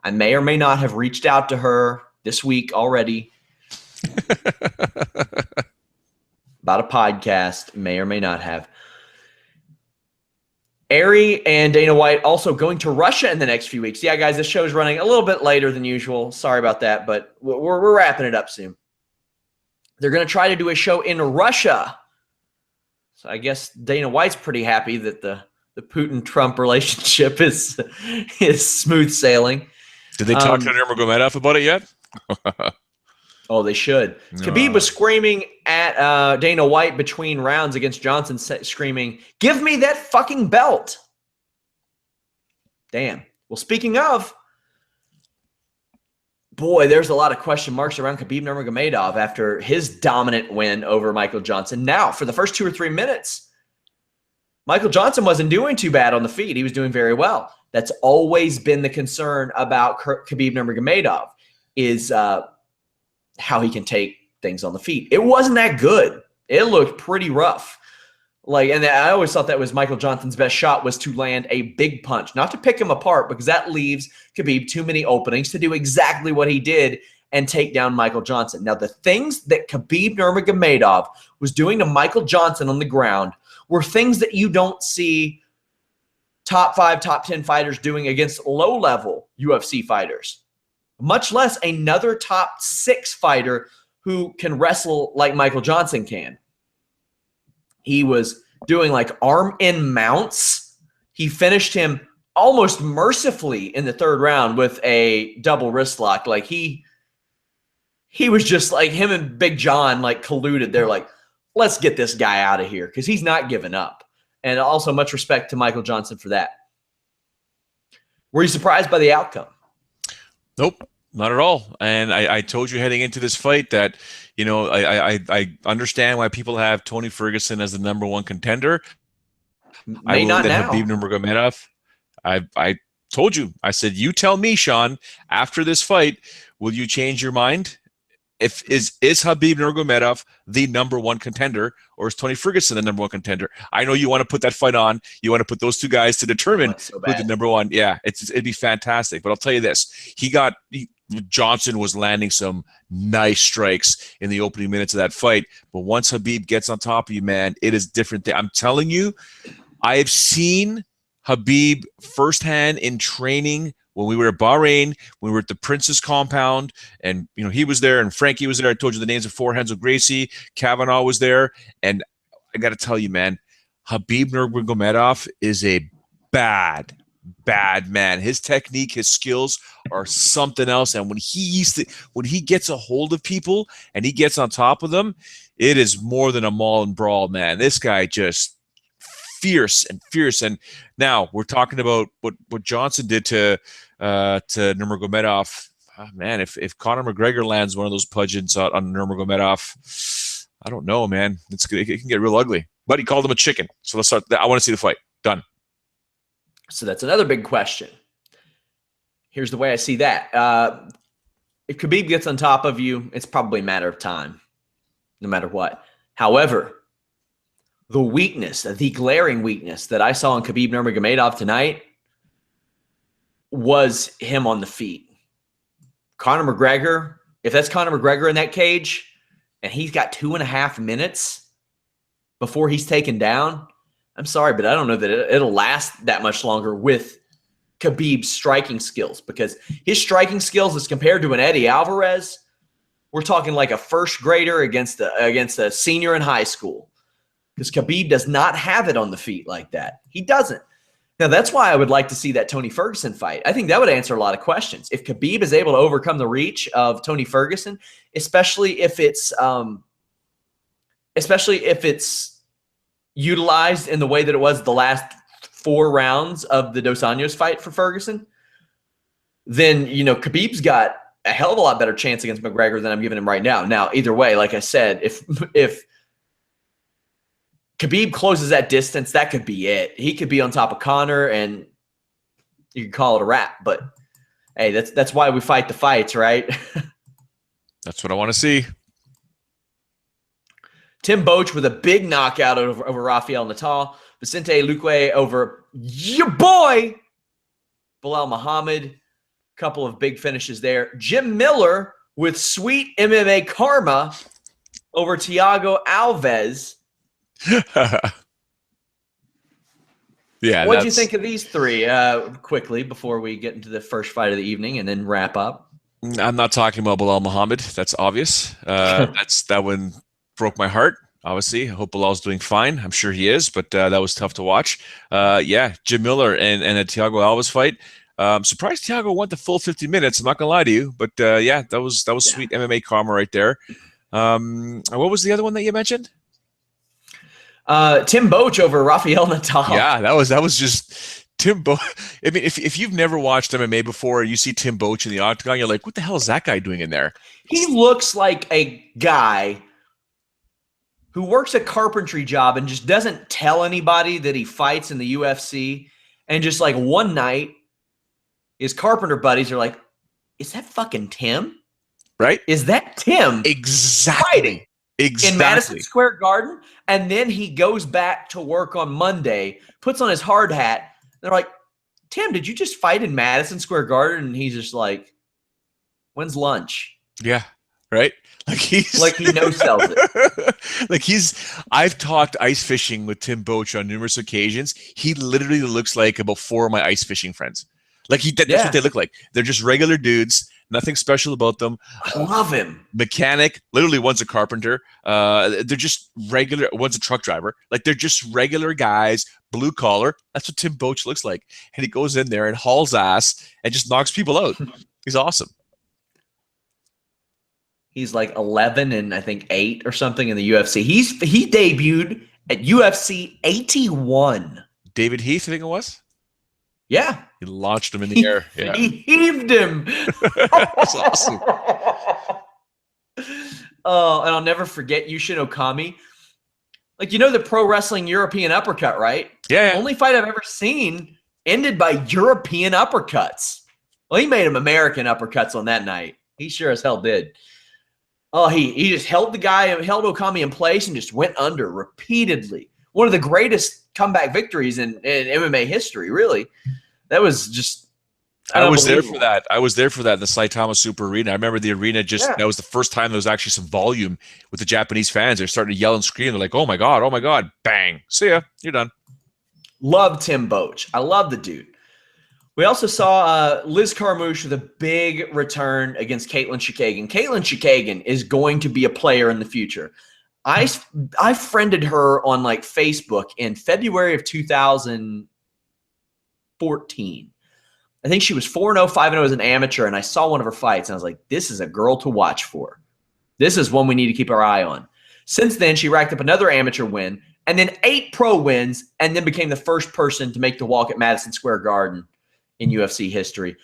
I may or may not have reached out to her this week already about a podcast. May or may not have. Ari and Dana White also going to Russia in the next few weeks. Yeah, guys, this show is running a little bit later than usual. Sorry about that, but we're wrapping it up soon. They're going to try to do a show in Russia. So I guess Dana White's pretty happy that the Putin-Trump relationship is smooth sailing. Did they talk to Nurmagomedov about it yet? Oh, they should. No. Khabib was screaming at Dana White between rounds against Johnson, screaming, "Give me that fucking belt." Damn. Well, speaking of, boy, there's a lot of question marks around Khabib Nurmagomedov after his dominant win over Michael Johnson. Now, for the first 2 or 3 minutes, Michael Johnson wasn't doing too bad on the feet. He was doing very well. That's always been the concern about Khabib Nurmagomedov, is how he can take things on the feet. It wasn't that good. It looked pretty rough. And I always thought that was Michael Johnson's best shot, was to land a big punch, not to pick him apart, because that leaves Khabib too many openings to do exactly what he did and take down Michael Johnson. Now, the things that Khabib Nurmagomedov was doing to Michael Johnson on the ground were things that you don't see top 5, top 10 fighters doing against low-level UFC fighters, much less another top 6 fighter who can wrestle like Michael Johnson can. He was doing like arm-in mounts. He finished him almost mercifully in the 3rd round with a double wrist lock. Like he was just like, him and Big John like colluded. They're like, let's get this guy out of here, because he's not giving up. And also much respect to Michael Johnson for that. Were you surprised by the outcome? Nope, not at all. And I told you heading into this fight that, I understand why people have Tony Ferguson as the #1 contender. May not now. Khabib Nurmagomedov, I Told you. I said, you tell me, Sean, after this fight, will you change your mind? Is Khabib Nurmagomedov the number one contender, or is Tony Ferguson the number one contender? I know you want to put that fight on. You want to put those two guys to determine who the number one. Yeah, it'd be fantastic. But I'll tell you this: Johnson was landing some nice strikes in the opening minutes of that fight. But once Khabib gets on top of you, man, it is different. I'm telling you, I have seen Khabib firsthand in training. When we were at Bahrain, we were at the Prince's compound, and he was there, and Frankie was there. I told you the names of Renzo Gracie, Kavanaugh was there, and I got to tell you, man, Khabib Nurmagomedov is a bad man. His technique, his skills are something else, and when he gets a hold of people and he gets on top of them, it is more than a maul and brawl, man. This guy just fierce. And now we're talking about what Johnson did to Nurmagomedov. Oh, man, if Conor McGregor lands one of those punches on Nurmagomedov, I don't know, man. It can get real ugly. But he called him a chicken. So let's start. I want to see the fight. Done. So that's another big question. Here's the way I see that. If Khabib gets on top of you, it's probably a matter of time, no matter what. However, the glaring weakness that I saw in Khabib Nurmagomedov tonight was him on the feet. Conor McGregor, if that's Conor McGregor in that cage and he's got 2.5 minutes before he's taken down, I'm sorry, but I don't know that it'll last that much longer with Khabib's striking skills, because his striking skills as compared to an Eddie Alvarez, we're talking like a first grader against a senior in high school, because Khabib does not have it on the feet like that. He doesn't. Now, that's why I would like to see that Tony Ferguson fight. I think that would answer a lot of questions. If Khabib is able to overcome the reach of Tony Ferguson, especially if it's utilized in the way that it was the last 4 rounds of the Dos Anjos fight for Ferguson, then, Khabib's got a hell of a lot better chance against McGregor than I'm giving him right now. Now, either way, like I said, if Khabib closes that distance, that could be it. He could be on top of Conor, and you could call it a wrap. But, hey, that's why we fight the fights, right? That's what I want to see. Tim Boetsch with a big knockout over Rafael Natal. Vicente Luque over your boy, Bilal Muhammad. Couple of big finishes there. Jim Miller with sweet MMA karma over Thiago Alves. Yeah. What do you think of these three quickly before we get into the first fight of the evening and then wrap up? I'm not talking about Bilal Muhammad. That's obvious. That one broke my heart. Obviously, I hope Bilal's doing fine. I'm sure he is, but that was tough to watch. Jim Miller and a Thiago Alves fight. Surprised Thiago went the full 50 minutes. I'm not gonna lie to you, but that was sweet MMA karma right there. What was the other one that you mentioned? Tim Boetsch over Rafael Natal. Yeah, that was just Tim Boetsch. I mean, if you've never watched MMA before, you see Tim Boetsch in the octagon, you're like, what the hell is that guy doing in there? He looks like a guy who works a carpentry job and just doesn't tell anybody that he fights in the UFC. And just like one night, his carpenter buddies are like, is that fucking Tim? Right? Is that Tim? Exactly. Fighting in Madison Square Garden? And then he goes back to work on Monday, puts on his hard hat. They're like, Tim, did you just fight in Madison Square Garden? And he's just like, when's lunch? Yeah. Right? Like he no-sells it. I've talked ice fishing with Tim Boetsch on numerous occasions. He literally looks like about 4 of my ice fishing friends. Like that's what they look like. They're just regular dudes, nothing special about them. I love him. Mechanic, literally one's a carpenter. They're just regular, one's a truck driver. Like they're just regular guys, blue collar. That's what Tim Boetsch looks like. And he goes in there and hauls ass and just knocks people out. He's awesome. He's like 11 and I think 8 or something in the UFC. He debuted at UFC 81. David Heath, I think it was. Yeah. He launched him in the air. Yeah. He heaved him. That's awesome. Oh, and I'll never forget Yushin Okami. Like, the pro wrestling European uppercut, right? Yeah. Only fight I've ever seen ended by European uppercuts. Well, he made him American uppercuts on that night. He sure as hell did. Oh, he just held the guy, held Okami in place and just went under repeatedly. One of the greatest comeback victories in MMA history, really. That was just I was there for that. I was there for that in the Saitama Super Arena. I remember the arena that was the first time there was actually some volume with the Japanese fans. They're starting to yell and scream. They're like, oh my God, bang. See ya. You're done. Love Tim Boach. I love the dude. We also saw Liz Carmouche with a big return against Caitlin Chookagian. Caitlin Chookagian is going to be a player in the future. I friended her on like Facebook in February of 2014. I think she was 4-0, 5-0 as an amateur, and I saw one of her fights, and I was like, this is a girl to watch for. This is one we need to keep our eye on. Since then, she racked up another amateur win, and then 8 pro wins, and then became the first person to make the walk at Madison Square Garden in UFC history.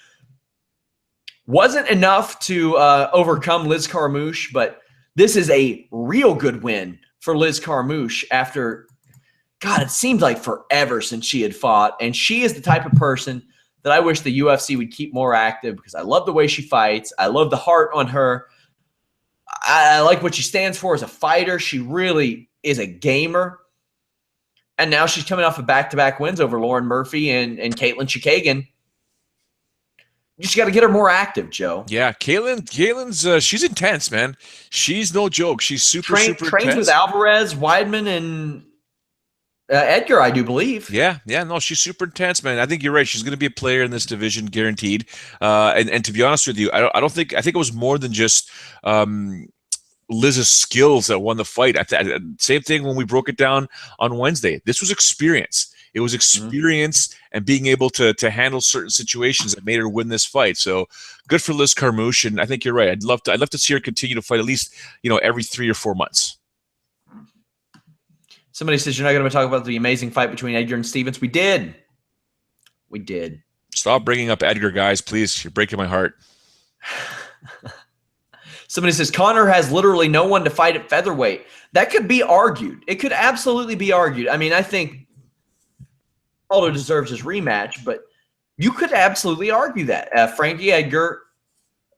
Wasn't enough to overcome Liz Carmouche, but this is a real good win for Liz Carmouche after, God, it seemed like forever since she had fought, and she is the type of person that I wish the UFC would keep more active because I love the way she fights. I love the heart on her. I like what she stands for as a fighter. She really is a gamer. And now she's coming off of back-to-back wins over Lauren Murphy and Caitlin Chookagian. You just got to get her more active, Joe. Yeah, Caitlin's she's intense, man. She's no joke. She's super trains intense. With Alvarez, Weidman, and Edgar, I do believe. Yeah, no, she's super intense, man. I think you're right. She's going to be a player in this division, guaranteed. And to be honest with you, I think it was more than just Liz's skills that won the fight. Same thing when we broke it down on Wednesday. This was experience. It was experience and being able to handle certain situations that made her win this fight. So good for Liz Carmouche, and I think you're right. I'd love to see her continue to fight at least every 3 or 4 months. Somebody says you're not going to talk about the amazing fight between Edgar and Stevens. We did. Stop bringing up Edgar, guys, please. You're breaking my heart. Somebody says Conor has literally no one to fight at featherweight. That could be argued. It could absolutely be argued. I mean, I think Aldo deserves his rematch, but you could absolutely argue that. Frankie Edgar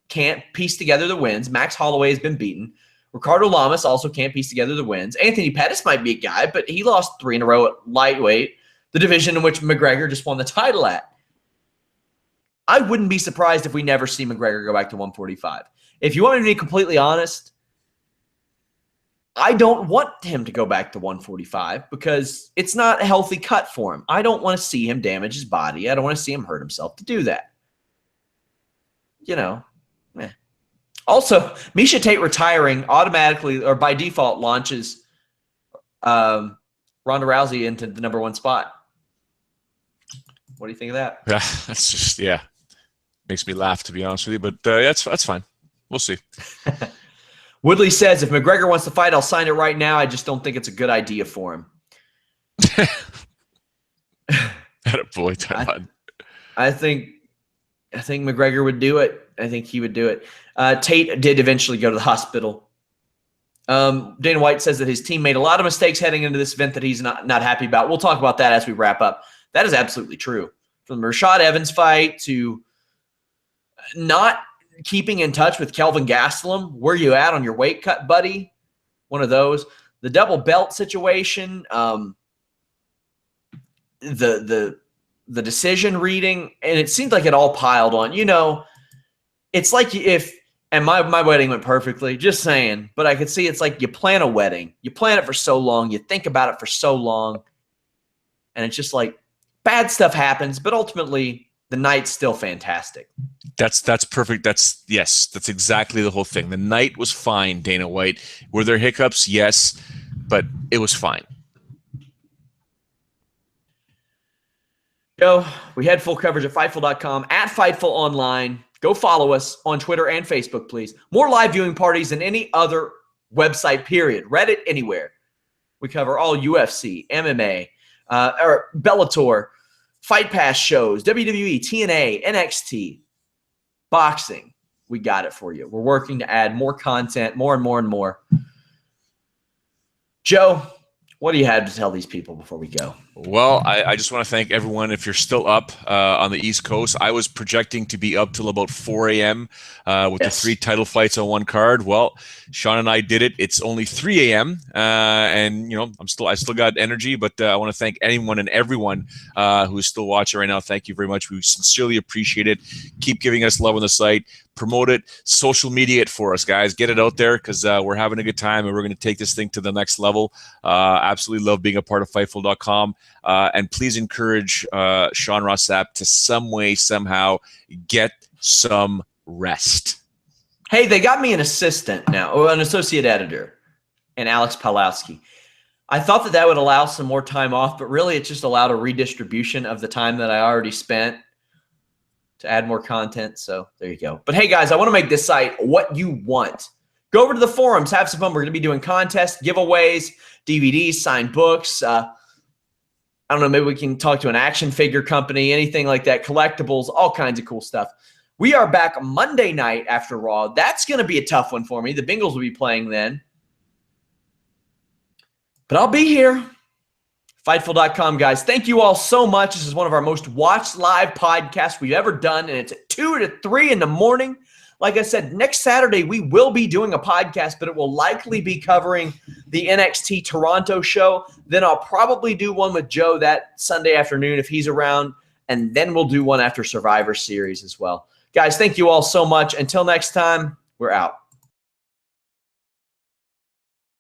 can't piece together the wins. Max Holloway has been beaten. Ricardo Lamas also can't piece together the wins. Anthony Pettis might be a guy, but he lost 3 in a row at lightweight, the division in which McGregor just won the title at. I wouldn't be surprised if we never see McGregor go back to 145. If you want me to be completely honest, I don't want him to go back to 145 because it's not a healthy cut for him. I don't want to see him damage his body. I don't want to see him hurt himself to do that. Also, Miesha Tate retiring automatically or by default launches Ronda Rousey into the #1 spot. What do you think of that? That's just, makes me laugh, to be honest with you. But that's fine. We'll see. Woodley says, if McGregor wants to fight, I'll sign it right now. I just don't think it's a good idea for him. Attaboy, Tyron. I think McGregor would do it. I think he would do it. Tate did eventually go to the hospital. Dana White says that his team made a lot of mistakes heading into this event that he's not happy about. We'll talk about that as we wrap up. That is absolutely true. From the Rashad Evans fight to not keeping in touch with Kelvin Gastelum. Where you at on your weight cut, buddy? One of those. The double belt situation. The decision reading, and it seems like it all piled on. It's like and my wedding went perfectly, just saying, but I could see it's like you plan a wedding. You plan it for so long. You think about it for so long. And it's just like bad stuff happens, but ultimately the night's still fantastic. That's perfect. That's exactly the whole thing. The night was fine, Dana White. Were there hiccups? Yes, but it was fine. Joe, we had full coverage at Fightful.com, at Fightful Online. Go follow us on Twitter and Facebook, please. More live viewing parties than any other website, period. Reddit, anywhere. We cover all UFC, MMA, or Bellator, Fight Pass shows, WWE, TNA, NXT, boxing. We got it for you. We're working to add more content, more and more and more. Joe, What do you have to tell these people before we go? Well, I just want to thank everyone. If you're still up on the East Coast, I was projecting to be up till about 4 a.m. With the 3 title fights on one card. Well, Sean and I did it. It's only 3 a.m. And I still got energy, but I want to thank anyone and everyone who's still watching right now. Thank you very much. We sincerely appreciate it. Keep giving us love on the site. Promote it, social media it for us, guys. Get it out there because we're having a good time and we're going to take this thing to the next level. Absolutely love being a part of Fightful.com. And please encourage Sean Ross Sapp to some way, somehow get some rest. Hey, they got me an assistant now, or an associate editor, and Alex Pawlowski. I thought that would allow some more time off, but really it just allowed a redistribution of the time that I already spent to add more content. So there you go. But hey, guys, I want to make this site what you want. Go over to the forums, have some fun. We're going to be doing contests, giveaways, DVDs, signed books. I don't know, maybe we can talk to an action figure company, anything like that, collectibles, all kinds of cool stuff. We are back Monday night after Raw. That's going to be a tough one for me. The Bengals will be playing then. But I'll be here. Fightful.com, guys. Thank you all so much. This is one of our most watched live podcasts we've ever done, and it's at 2 to 3 in the morning. Like I said, next Saturday we will be doing a podcast, but it will likely be covering the NXT Toronto show. Then I'll probably do one with Joe that Sunday afternoon if he's around, and then we'll do one after Survivor Series as well. Guys, thank you all so much. Until next time, we're out.